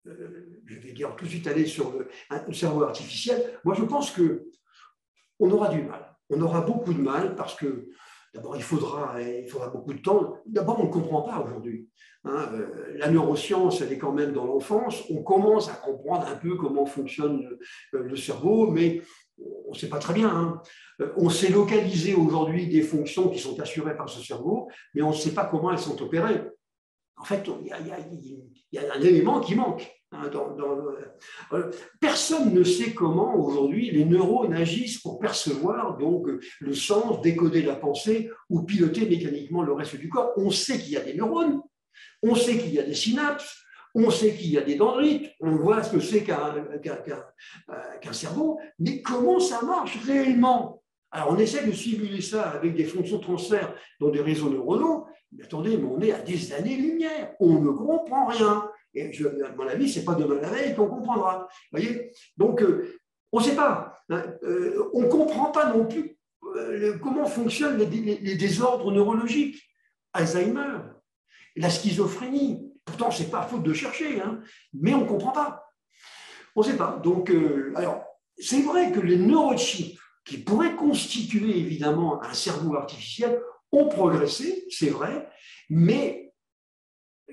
je vais dire tout de suite aller sur le cerveau artificiel, moi je pense qu'on aura du mal. On aura beaucoup de mal parce que, d'abord, il faudra beaucoup de temps. D'abord, on ne comprend pas aujourd'hui. La neuroscience, elle est quand même dans l'enfance. On commence à comprendre un peu comment fonctionne le cerveau, mais on ne sait pas très bien. On sait localiser aujourd'hui des fonctions qui sont assurées par ce cerveau, mais on ne sait pas comment elles sont opérées. En fait, il y a un élément qui manque. Personne ne sait comment aujourd'hui les neurones agissent pour percevoir donc le sens, décoder la pensée ou piloter mécaniquement le reste du corps. On sait qu'il y a des neurones, on sait qu'il y a des synapses, on sait qu'il y a des dendrites, on voit ce que c'est qu'un cerveau, mais comment ça marche réellement? Alors on essaie de simuler ça avec des fonctions de transfert dans des réseaux neuronaux, mais attendez, mais on est à des années-lumière, on ne comprend rien. Et à mon avis, ce n'est pas demain la veille qu'on comprendra. Voyez, donc, on ne sait pas. On ne comprend pas non plus comment fonctionnent les désordres neurologiques. Alzheimer, la schizophrénie. Pourtant, ce n'est pas faute de chercher, mais on ne comprend pas. On ne sait pas. Donc, alors, c'est vrai que les neurochips, qui pourraient constituer évidemment un cerveau artificiel, ont progressé, c'est vrai, mais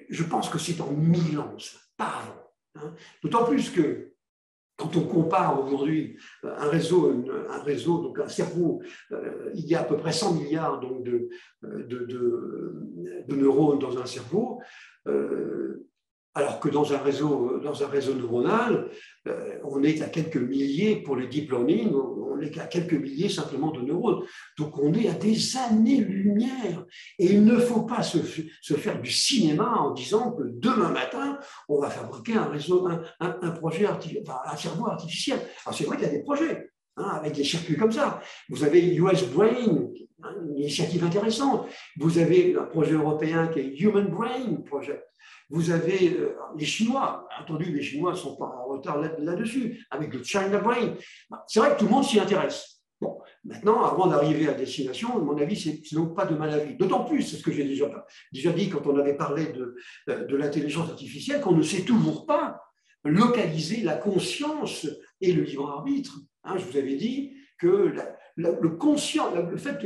je pense que c'est dans 1000 ans, pas avant. D'autant plus que quand on compare aujourd'hui un réseau, donc un cerveau, il y a à peu près 100 milliards donc, de neurones dans un cerveau, alors que dans un réseau neuronal, on est à quelques milliers pour les deep learning, on n'est qu'à quelques milliers simplement de neurones. Donc on est à des années-lumière. Et il ne faut pas se faire du cinéma en disant que demain matin, on va fabriquer un projet un cerveau artificiel. Alors c'est vrai qu'il y a des projets avec des circuits comme ça. Vous avez US Brain, une initiative intéressante. Vous avez un projet européen qui est Human Brain Project. Vous avez les Chinois, entendu, les Chinois ne sont pas en retard là-dessus, avec le China Brain. C'est vrai que tout le monde s'y intéresse. Bon, maintenant, avant d'arriver à destination, à mon avis, c'est donc pas de mal avis. D'autant plus, c'est ce que j'ai déjà dit quand on avait parlé de l'intelligence artificielle, qu'on ne sait toujours pas localiser la conscience et le libre arbitre. Je vous avais dit que le fait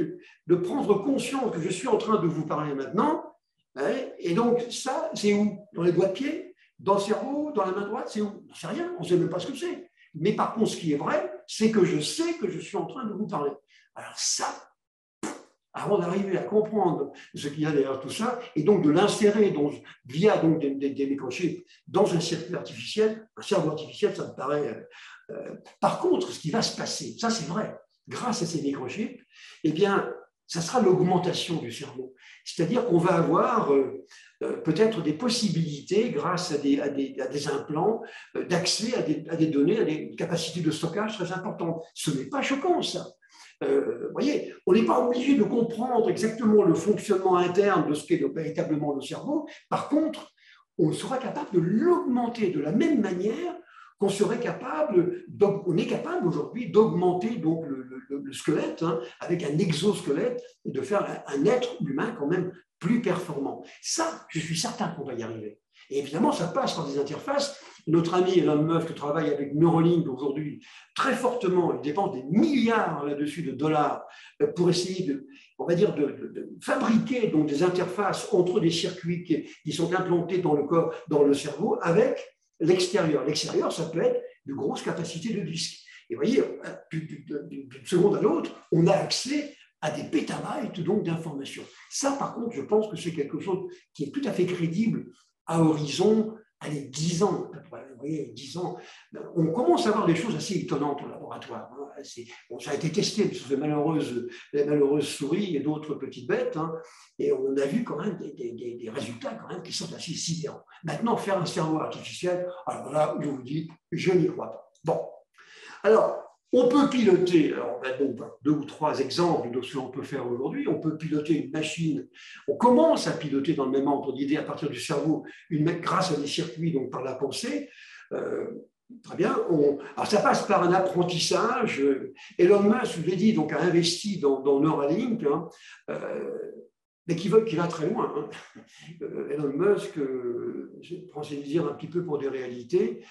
de prendre conscience que je suis en train de vous parler maintenant, et donc, ça, c'est où? Dans les doigts de pied? Dans le cerveau? Dans la main droite? C'est où? On ne sait rien, on ne sait même pas ce que c'est. Mais par contre, ce qui est vrai, c'est que je sais que je suis en train de vous parler. Alors ça, avant d'arriver à comprendre ce qu'il y a derrière tout ça, et donc de l'insérer via donc, des microchips dans un circuit artificiel, un cerveau artificiel, ça me paraît... Par contre, ce qui va se passer, ça c'est vrai, grâce à ces microchips, eh bien, ça sera l'augmentation du cerveau. C'est-à-dire qu'on va avoir peut-être des possibilités, grâce à des implants, d'accès à des données, à des capacités de stockage très importantes. Ce n'est pas choquant, ça. Vous voyez, on n'est pas obligé de comprendre exactement le fonctionnement interne de ce qu'est véritablement le cerveau. Par contre, on sera capable de l'augmenter de la même manière qu'on serait capable, on est capable aujourd'hui d'augmenter donc le squelette avec un exosquelette et de faire un être humain quand même plus performant. Ça, je suis certain qu'on va y arriver. Et évidemment, ça passe par des interfaces. Notre ami Elon Musk travaille avec Neuralink aujourd'hui très fortement. Il dépense des milliards là-dessus de dollars pour essayer on va dire, de fabriquer donc des interfaces entre des circuits qui sont implantés dans le corps, dans le cerveau, avec l'extérieur. L'extérieur, ça peut être de grosses capacités de disque. Et vous voyez, d'une seconde à l'autre, on a accès à des pétabytes d'informations. Ça, par contre, je pense que c'est quelque chose qui est tout à fait crédible à horizon, allez, 10 ans. Vous voyez, 10 ans, on commence à voir des choses assez étonnantes au laboratoire. Bon, ça a été testé sur les malheureuses souris et d'autres petites bêtes, et on a vu quand même des résultats quand même qui sont assez sidérants. Maintenant, faire un cerveau artificiel, alors là, je vous dis, je n'y crois pas. Bon, alors, On peut piloter, alors on a donc 2 ou 3 exemples de ce qu'on peut faire aujourd'hui. On peut piloter une machine, on commence à piloter dans le même ordre d'idée à partir du cerveau, grâce à des circuits, donc par la pensée. Très bien. Alors ça passe par un apprentissage. Elon Musk, je l'ai dit, donc, a investi dans Neuralink, hein, mais qui va très loin. Hein. Elon Musk, je prends ses dires un petit peu pour des réalités.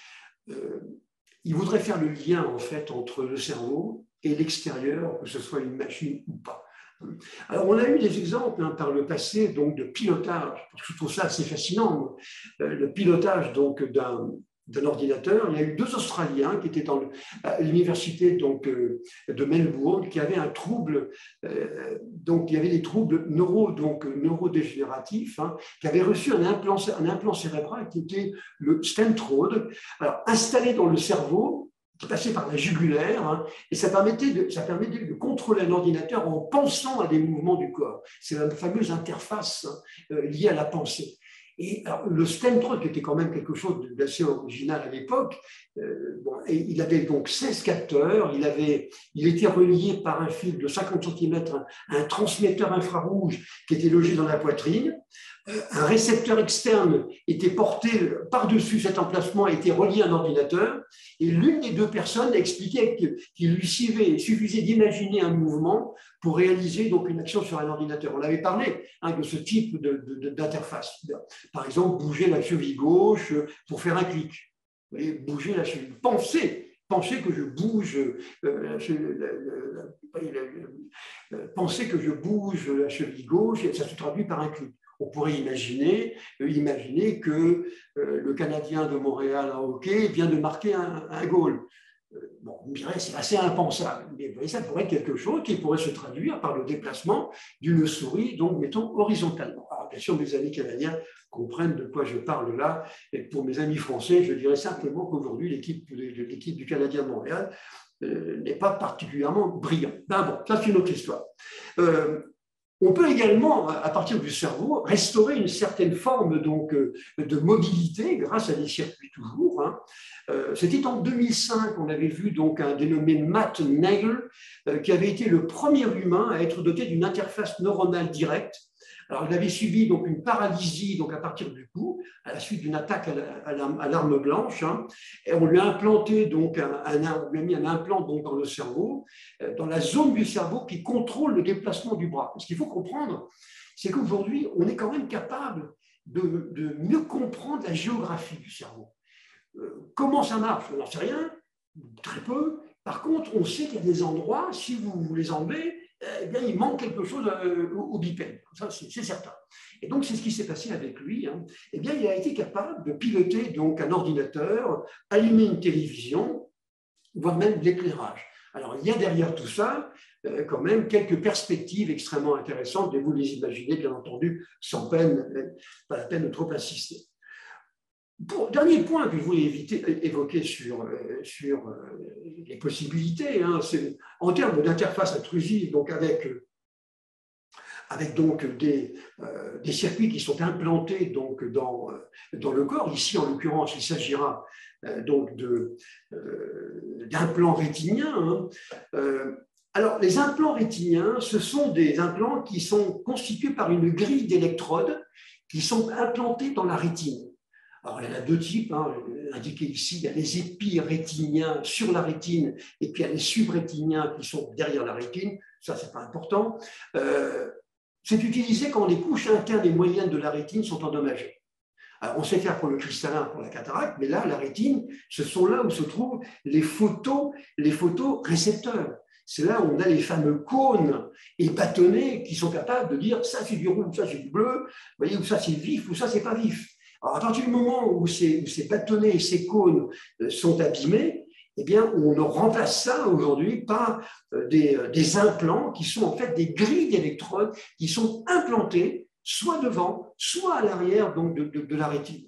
Il voudrait faire le lien en fait entre le cerveau et l'extérieur, que ce soit une machine ou pas. Alors, on a eu des exemples par le passé donc, de pilotage. Je trouve ça assez fascinant. Le pilotage donc, d'un ordinateur. Il y a eu 2 Australiens qui étaient à l'université de Melbourne, qui avaient un trouble, donc il y avait des troubles neurodégénératifs, hein, qui avaient reçu un implant cérébral qui était le Stentrode, alors installé dans le cerveau, qui passait par la jugulaire, hein, et ça permettait de contrôler un ordinateur en pensant à des mouvements du corps. C'est la fameuse interface liée à la pensée. Et alors, le Stentrode, qui était quand même quelque chose d'assez original à l'époque, il avait donc 16 capteurs, il était relié par un fil de 50 cm à un transmetteur infrarouge qui était logé dans la poitrine. Un récepteur externe était porté par-dessus cet emplacement, était relié à un ordinateur, et l'une des 2 personnes expliquait qu'il lui suffisait d'imaginer un mouvement pour réaliser donc une action sur un ordinateur. On avait parlé de ce type d'interface. Par exemple, bouger la cheville gauche pour faire un clic. Vous voyez, bouger la cheville. Pensez que je bouge la cheville gauche, et ça se traduit par un clic. On pourrait imaginer que le Canadien de Montréal en hockey vient de marquer un goal. Bon, on dirait c'est assez impensable, mais vous voyez, ça pourrait être quelque chose qui pourrait se traduire par le déplacement d'une souris, donc mettons horizontalement. Alors, bien sûr, mes amis canadiens comprennent de quoi je parle là, et pour mes amis français, je dirais simplement qu'aujourd'hui, l'équipe du Canadien de Montréal n'est pas particulièrement brillante. Ben bon, ça c'est une autre histoire. On peut également, à partir du cerveau, restaurer une certaine forme donc, de mobilité grâce à des circuits toujours. Hein. C'était en 2005, on avait vu donc un dénommé Matt Nagel, qui avait été le premier humain à être doté d'une interface neuronale directe. Alors, il avait subi donc, une paralysie donc, à partir du cou, à la suite d'une attaque à l'arme blanche. Hein, et on lui a implanté donc, on lui a mis un implant donc, dans le cerveau, dans la zone du cerveau qui contrôle le déplacement du bras. Ce qu'il faut comprendre, c'est qu'aujourd'hui, on est quand même capable de mieux comprendre la géographie du cerveau. Comment ça marche? On n'en sait rien, très peu. Par contre, on sait qu'il y a des endroits, si vous les enlevez, eh bien, il manque quelque chose au bipède. Ça, c'est certain. Et donc, c'est ce qui s'est passé avec lui. Hein. Eh bien, il a été capable de piloter donc, un ordinateur, allumer une télévision, voire même de l'éclairage. Alors, il y a derrière tout ça, quand même, quelques perspectives extrêmement intéressantes, et vous les imaginez, bien entendu, sans peine, pas la peine de trop insister. Dernier point que je voulais évoquer sur les possibilités, hein, c'est en termes d'interface intrusive, donc avec donc des circuits qui sont implantés donc dans le corps. Ici, en l'occurrence, il s'agira donc d'implants rétiniens. Hein. Alors, les implants rétiniens, ce sont des implants qui sont constitués par une grille d'électrodes qui sont implantés dans la rétine. Alors, il y en a 2 types, hein, indiqués ici. Il y a les épirétiniens sur la rétine et puis il y a les subrétiniens qui sont derrière la rétine. Ça, ce n'est pas important. C'est utilisé quand les couches internes et moyennes de la rétine sont endommagées. Alors, on sait faire pour le cristallin, pour la cataracte, mais là, la rétine, ce sont là où se trouvent les photorécepteurs. C'est là où on a les fameux cônes et bâtonnets qui sont capables de dire ça c'est du rouge, ça c'est du bleu, vous voyez, ou ça c'est vif, ou ça c'est pas vif. Alors, à partir du moment où ces bâtonnets et ces cônes sont abîmés, eh bien, on remplace ça aujourd'hui par des implants qui sont en fait des grilles d'électrodes qui sont implantées soit devant, soit à l'arrière donc de la rétine.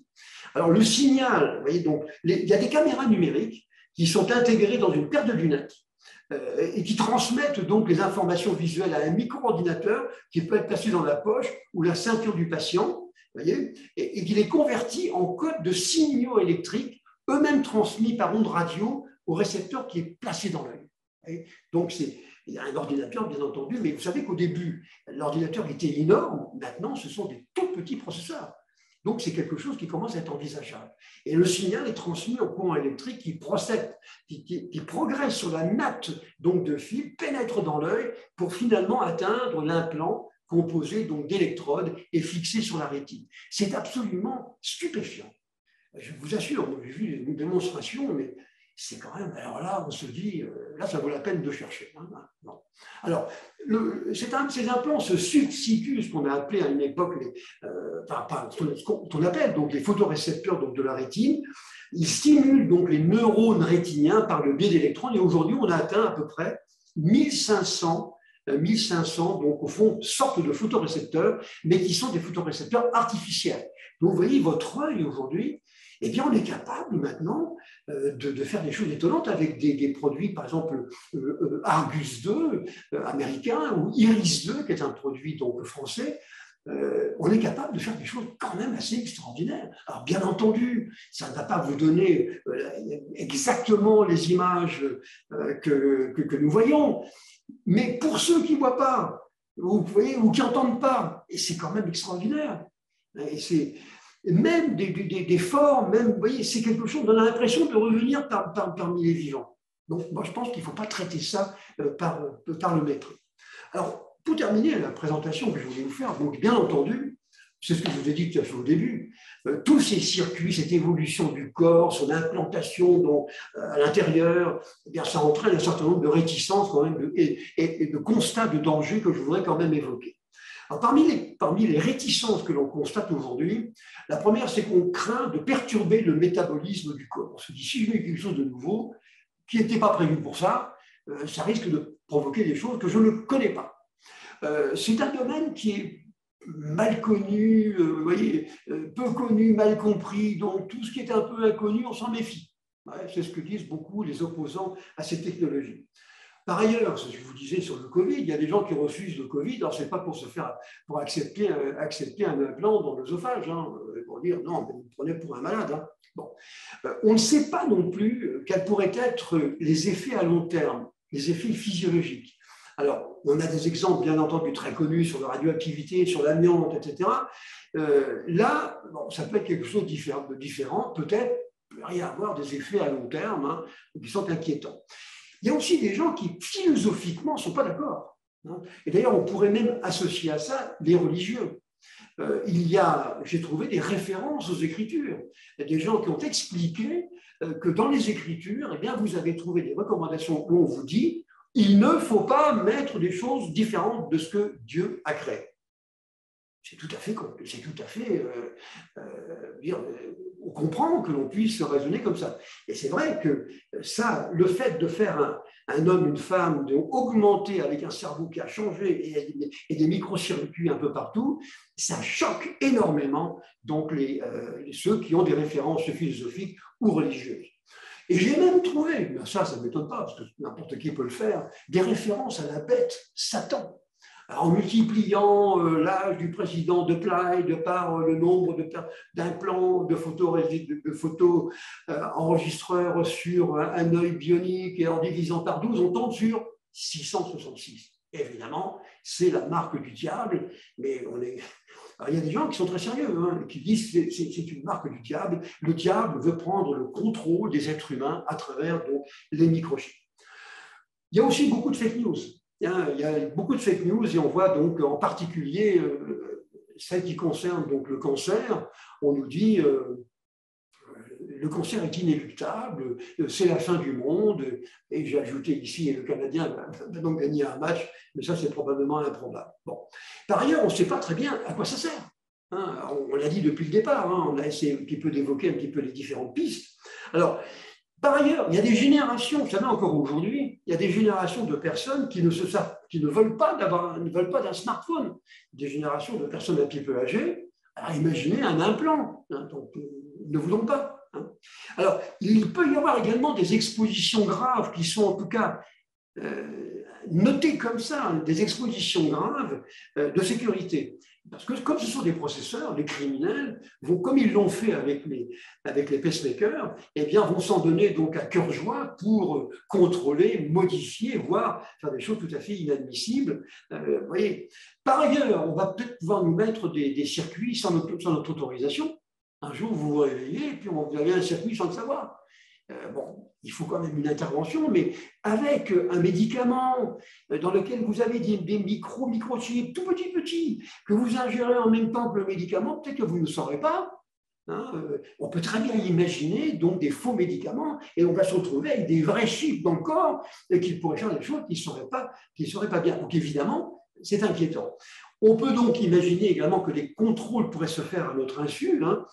Alors, le signal, vous voyez, donc, il y a des caméras numériques qui sont intégrées dans une paire de lunettes et qui transmettent donc les informations visuelles à un micro-ordinateur qui peut être placé dans la poche ou la ceinture du patient. Voyez, et qui les convertit en code de signaux électriques, eux-mêmes transmis par ondes radio au récepteur qui est placé dans l'œil. Et donc, il y a un ordinateur, bien entendu, mais vous savez qu'au début, l'ordinateur était énorme. Maintenant, ce sont des tout petits processeurs. Donc, c'est quelque chose qui commence à être envisageable. Et le signal est transmis au courant électrique qui procède, qui progresse sur la natte donc, de fil, pénètre dans l'œil pour finalement atteindre l'implant composé donc d'électrodes et fixé sur la rétine. C'est absolument stupéfiant. Je vous assure, j'ai vu une démonstration, mais c'est quand même, alors là, on se dit, là, ça vaut la peine de chercher. Hein, non. Alors, ces implants se substituent, ce qu'on a appelé à une époque, ce qu'on appelle donc les photorécepteurs donc, de la rétine. Ils stimulent donc les neurones rétiniens par le biais d'électrons, et aujourd'hui, on a atteint à peu près 1500 donc au fond, sortes de photorécepteurs, mais qui sont des photorécepteurs artificiels. Donc, vous voyez, votre œil aujourd'hui, eh bien, on est capable maintenant de faire des choses étonnantes avec des produits, par exemple, Argus 2 américain ou Iris 2, qui est un produit donc français. On est capable de faire des choses quand même assez extraordinaires. Alors, bien entendu, ça ne va pas vous donner exactement les images que nous voyons, mais pour ceux qui ne voient pas, vous voyez, ou qui n'entendent pas, et c'est quand même extraordinaire. Et c'est même des formes, même, vous voyez, c'est quelque chose, on a l'impression de revenir parmi les vivants. Donc, moi, je pense qu'il ne faut pas traiter ça par le mépris. Alors, pour terminer la présentation que je voulais vous faire, donc, bien entendu, c'est ce que je vous ai dit tout à fait au début, tous ces circuits, cette évolution du corps, son implantation à l'intérieur, eh bien, ça entraîne un certain nombre de réticences quand même, et de constats de danger que je voudrais quand même évoquer. Alors, parmi les réticences que l'on constate aujourd'hui, la première, c'est qu'on craint de perturber le métabolisme du corps. On se dit, si je mets quelque chose de nouveau, qui n'était pas prévu pour ça, ça risque de provoquer des choses que je ne connais pas. C'est un domaine qui est mal connu, vous voyez, peu connu, mal compris, donc tout ce qui est un peu inconnu, on s'en méfie. Ouais, c'est ce que disent beaucoup les opposants à ces technologies. Par ailleurs, ce que je vous disais sur le Covid, il y a des gens qui refusent le Covid, alors ce n'est pas pour accepter un implant dans l'œsophage, hein, pour dire non, mais vous me prenez pour un malade. Hein. Bon. On ne sait pas non plus quels pourraient être les effets à long terme, les effets physiologiques. Alors, on a des exemples, bien entendu, très connus sur la radioactivité, sur l'amiante, etc. Là, bon, ça peut être quelque chose de différent, peut-être, il peut y avoir des effets à long terme hein, qui sont inquiétants. Il y a aussi des gens qui, philosophiquement, ne sont pas d'accord. Hein. Et d'ailleurs, on pourrait même associer à ça les religieux. J'ai trouvé des références aux Écritures. Il y a des gens qui ont expliqué que dans les Écritures, eh bien, vous avez trouvé des recommandations où on vous dit il ne faut pas mettre des choses différentes de ce que Dieu a créé. C'est tout à fait on comprend que l'on puisse raisonner comme ça. Et c'est vrai que ça, le fait de faire un homme, une femme, d'augmenter avec un cerveau qui a changé et des microcircuits un peu partout, ça choque énormément donc ceux qui ont des références philosophiques ou religieuses. Et j'ai même trouvé, ben ça ne m'étonne pas, parce que n'importe qui peut le faire, des références à la bête, Satan. Alors, en multipliant l'âge du président de Clyde par le nombre d'implants, de photos enregistreurs sur un œil bionique et en divisant par 12, on tombe sur 666. Évidemment, c'est la marque du diable, mais alors, il y a des gens qui sont très sérieux, hein, qui disent que c'est une marque du diable. Le diable veut prendre le contrôle des êtres humains à travers donc, les microchips. Il y a aussi beaucoup de fake news. Il y a beaucoup de fake news et on voit donc en particulier celle qui concerne donc, le cancer. On nous dit le cancer est inéluctable, c'est la fin du monde. Et j'ai ajouté ici le Canadien va donc gagner un match, mais ça c'est probablement improbable. Bon. Par ailleurs, on ne sait pas très bien à quoi ça sert. Hein, on l'a dit depuis le départ, hein, on a essayé un petit peu d'évoquer un petit peu les différentes pistes. Alors, par ailleurs, il y a des générations, vous savez encore aujourd'hui, il y a des générations de personnes qui ne veulent pas d'un smartphone, des générations de personnes un petit peu âgées. Alors imaginez un implant, hein, donc ne voulons pas. Hein. Alors, il peut y avoir également des expositions graves qui sont en tout cas notées comme ça, hein, des expositions graves de sécurité. Parce que comme ce sont des processeurs, les criminels vont, comme ils l'ont fait avec les pacemakers, eh bien, vont s'en donner donc à cœur joie pour contrôler, modifier, voire faire des choses tout à fait inadmissibles. Vous voyez. Par ailleurs, on va peut-être pouvoir nous mettre des circuits sans notre autorisation. Un jour, vous vous réveillez et puis vous avez un circuit sans le savoir. Bon, il faut quand même une intervention, mais avec un médicament dans lequel vous avez des microchips tout petits, que vous ingérez en même temps que le médicament, peut-être que vous ne saurez pas. Hein, on peut très bien imaginer donc des faux médicaments et on va se retrouver avec des vrais chips dans le corps qui pourraient faire des choses qui ne seraient pas bien. Donc évidemment, c'est inquiétant. On peut donc imaginer également que les contrôles pourraient se faire à notre insu, hein,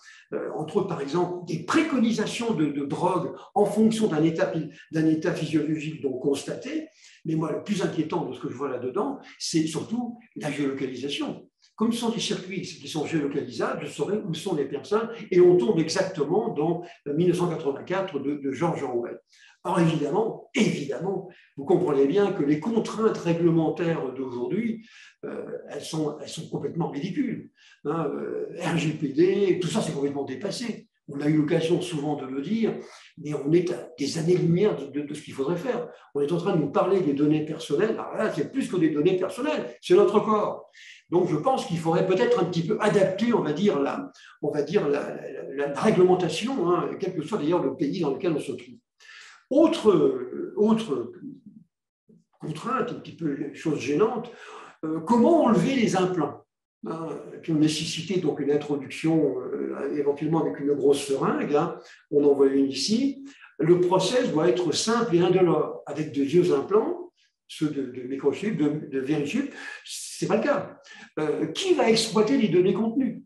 entre autres par exemple des préconisations de drogue en fonction d'un état physiologique donc constaté. Mais moi, le plus inquiétant de ce que je vois là-dedans, c'est surtout la géolocalisation. Comme ce sont des circuits qui sont géolocalisables, je saurai où sont les personnes et on tombe exactement dans 1984 de George Orwell. Alors évidemment, vous comprenez bien que les contraintes réglementaires d'aujourd'hui, elles sont complètement ridicules. Hein, RGPD, tout ça c'est complètement dépassé. On a eu l'occasion souvent de le dire, mais on est à des années-lumière de ce qu'il faudrait faire. On est en train de nous parler des données personnelles. Alors là, c'est plus que des données personnelles, c'est notre corps. Donc je pense qu'il faudrait peut-être un petit peu adapter, on va dire la réglementation, hein, quel que soit d'ailleurs le pays dans lequel on se trouve. Autre contrainte, un petit peu chose gênante, comment enlever les implants qui ont nécessité donc une introduction éventuellement avec une grosse seringue, hein, on en voit une ici. Le process doit être simple et indolore, avec de vieux implants, ceux de microchips, de vérichips, ce n'est pas le cas. Qui va exploiter les données contenues ?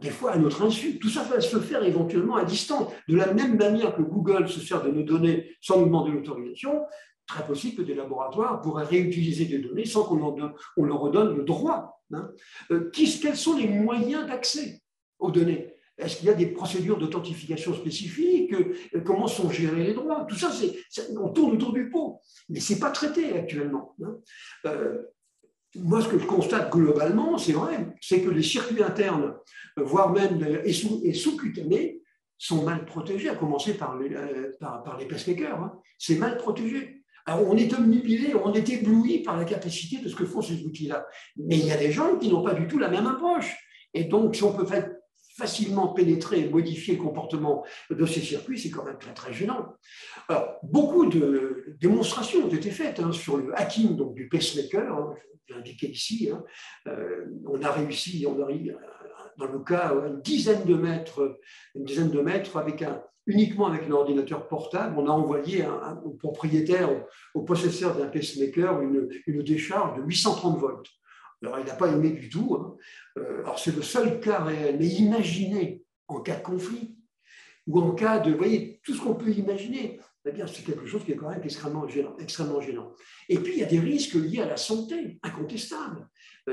Des fois à notre insu. Tout ça va se faire éventuellement à distance. De la même manière que Google se sert de nos données sans nous demander l'autorisation, très possible que des laboratoires pourraient réutiliser des données sans qu'on leur redonne le droit. Hein. Quels sont les moyens d'accès aux données ? Est-ce qu'il y a des procédures d'authentification spécifiques ? Comment sont gérés les droits ? Tout ça, on tourne autour du pot. Mais ce n'est pas traité actuellement. Hein. Moi, ce que je constate globalement, c'est vrai, c'est que les circuits internes, voire même et sous-cutanés, sont mal protégés, à commencer par les pacemakers. Hein. C'est mal protégé. Alors, on est omnibulé, on est ébloui par la capacité de ce que font ces outils-là. Mais il y a des gens qui n'ont pas du tout la même approche. Et donc, si on peut facilement pénétrer et modifier le comportement de ces circuits, c'est quand même très, très gênant. Alors, beaucoup de démonstrations ont été faites hein, sur le hacking donc, du pacemaker, hein, je l'ai indiqué ici. Hein. On a réussi, dans le cas, une dizaine de mètres uniquement avec un ordinateur portable, on a envoyé au propriétaire, au possesseur d'un pacemaker, une décharge de 830 volts. Alors, il n'a pas aimé du tout. Hein. Alors, c'est le seul cas réel. Mais imaginez, en cas de conflit, ou en cas de, vous voyez, tout ce qu'on peut imaginer, eh bien, c'est quelque chose qui est quand même extrêmement gênant. Et puis, il y a des risques liés à la santé, incontestables.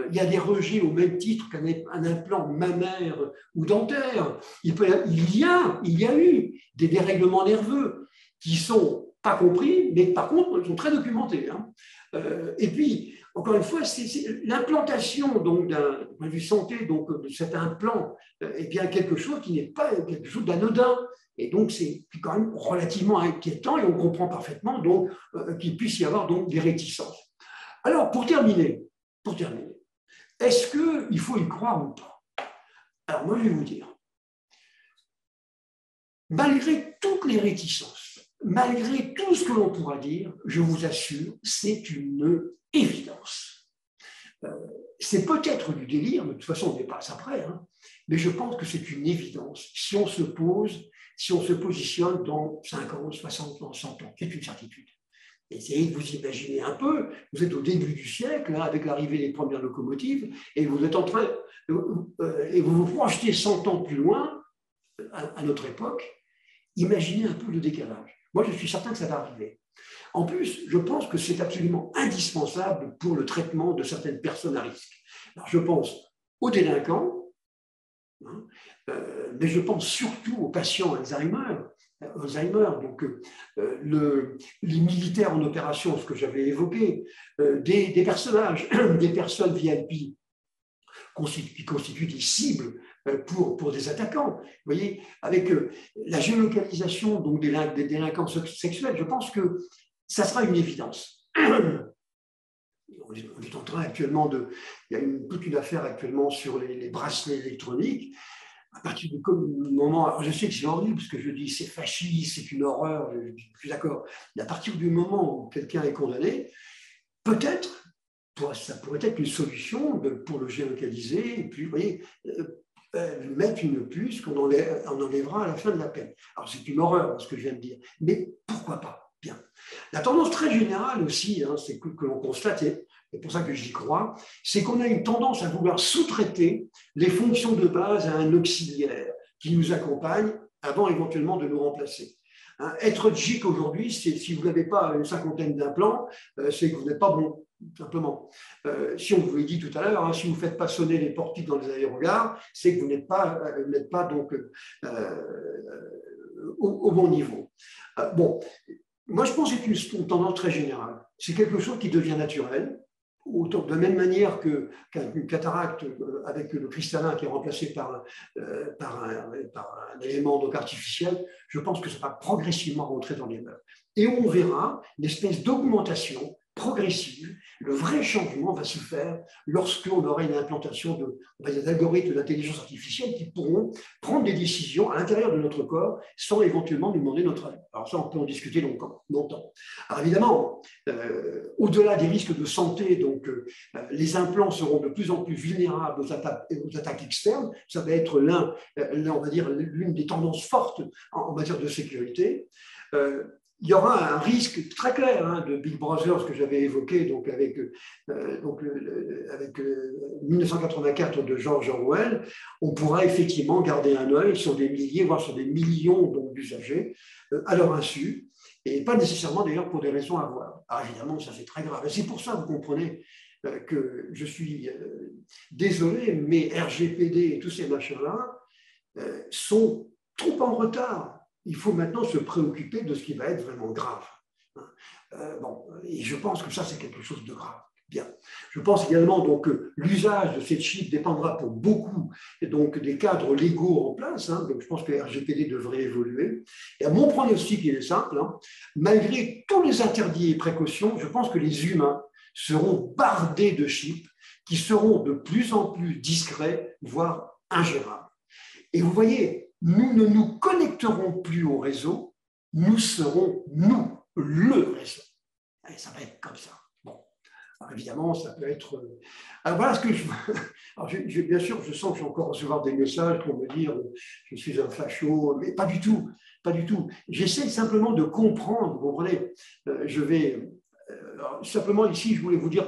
Il y a des rejets au même titre qu'un implant mammaire ou dentaire. Il y a eu des dérèglements nerveux qui ne sont pas compris, mais par contre, ils sont très documentés. Hein. Et puis, encore une fois, l'implantation donc d'un point de vue santé donc de cet implant est bien quelque chose qui n'est pas quelque chose d'anodin. Et donc, c'est quand même relativement inquiétant et on comprend parfaitement donc qu'il puisse y avoir donc des réticences. Alors, pour terminer, est-ce qu'il faut y croire ou pas? Alors, moi, je vais vous dire, malgré toutes les réticences, malgré tout ce que l'on pourra dire, je vous assure, c'est une évidence. C'est peut-être du délire, mais de toute façon, on n'est pas après, hein, mais je pense que c'est une évidence si on se positionne dans 50, 60 ans, 100 ans, c'est une certitude. Essayez de vous imaginer un peu, vous êtes au début du siècle, hein, avec l'arrivée des premières locomotives, et vous êtes en train, et vous vous projetez 100 ans plus loin, à notre époque, imaginez un peu le décalage. Moi, je suis certain que ça va arriver. En plus, je pense que c'est absolument indispensable pour le traitement de certaines personnes à risque. Alors, je pense aux délinquants, hein, mais je pense surtout aux patients Alzheimer, donc les militaires en opération, ce que j'avais évoqué, des personnes VIP, qui constituent des cibles pour des attaquants. Vous voyez, avec la géolocalisation donc, des délinquants sexuels, je pense que ça sera une évidence. On est en train actuellement il y a toute une affaire actuellement sur les bracelets électroniques. À partir du moment, alors je sais que c'est horrible parce que je dis c'est fasciste, c'est une horreur, je suis d'accord. Mais à partir du moment où quelqu'un est condamné, peut-être, ça pourrait être une solution pour le géolocaliser et puis, vous voyez, mettre une puce qu'on enlèvera à la fin de la peine. Alors c'est une horreur ce que je viens de dire, mais pourquoi pas? Bien. La tendance très générale aussi, hein, c'est que l'on constate, et c'est pour ça que j'y crois, c'est qu'on a une tendance à vouloir sous-traiter les fonctions de base à un auxiliaire qui nous accompagne avant éventuellement de nous remplacer. Hein, être GIC aujourd'hui, si vous n'avez pas une cinquantaine d'implants, c'est que vous n'êtes pas bon, tout simplement. Si on vous l'a dit tout à l'heure, hein, si vous ne faites pas sonner les portiques dans les aérogares, c'est que vous n'êtes pas donc au bon niveau. Bon. Moi, je pense que c'est une tendance très générale. C'est quelque chose qui devient naturel, autant de la même manière qu'une cataracte avec le cristallin qui est remplacé par un élément donc artificiel. Je pense que ça va progressivement rentrer dans les mœurs. Et on verra une espèce d'augmentation progressive. Le vrai changement va se faire lorsqu'on aura une implantation d'algorithmes d'intelligence artificielle qui pourront prendre des décisions à l'intérieur de notre corps sans éventuellement nous demander notre avis. Alors ça, on peut en discuter longtemps. Alors évidemment, au-delà des risques de santé, donc les implants seront de plus en plus vulnérables aux attaques externes. Ça va être on va dire, l'une des tendances fortes en matière de sécurité. Il y aura un risque très clair hein, de Big Brother, ce que j'avais évoqué donc avec 1984 de George Orwell. On pourra effectivement garder un œil sur des milliers, voire sur des millions d'usagers à leur insu, et pas nécessairement d'ailleurs pour des raisons à voir. Alors évidemment, ça c'est très grave. Et c'est pour ça, vous comprenez, que je suis désolé, mais RGPD et tous ces machins-là sont trop en retard. Il faut maintenant se préoccuper de ce qui va être vraiment grave. Et je pense que ça, c'est quelque chose de grave. Bien. Je pense également donc, que l'usage de ces chips dépendra pour beaucoup donc, des cadres légaux en place. Hein, donc je pense que RGPD devrait évoluer. Et à mon pronostic, il est simple. Hein, malgré tous les interdits et précautions, je pense que les humains seront bardés de chips qui seront de plus en plus discrets, voire ingérables. Et vous voyez, nous ne nous connecterons plus au réseau, nous serons, nous, le réseau. Et ça va être comme ça. Bon. Alors évidemment, ça peut être... Alors voilà ce que je... Alors bien sûr, je sens que je vais encore recevoir des messages pour me dire je suis un facho, mais pas du tout, pas du tout. J'essaie simplement de comprendre, vous comprenez. Je vais... simplement ici, je voulais vous dire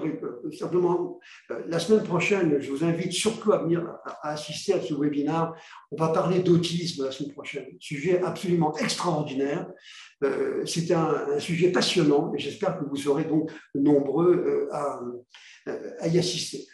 simplement la semaine prochaine, je vous invite surtout à venir à assister à ce webinaire. On va parler d'autisme la semaine prochaine, sujet absolument extraordinaire. C'est un sujet passionnant et j'espère que vous serez donc nombreux à y assister.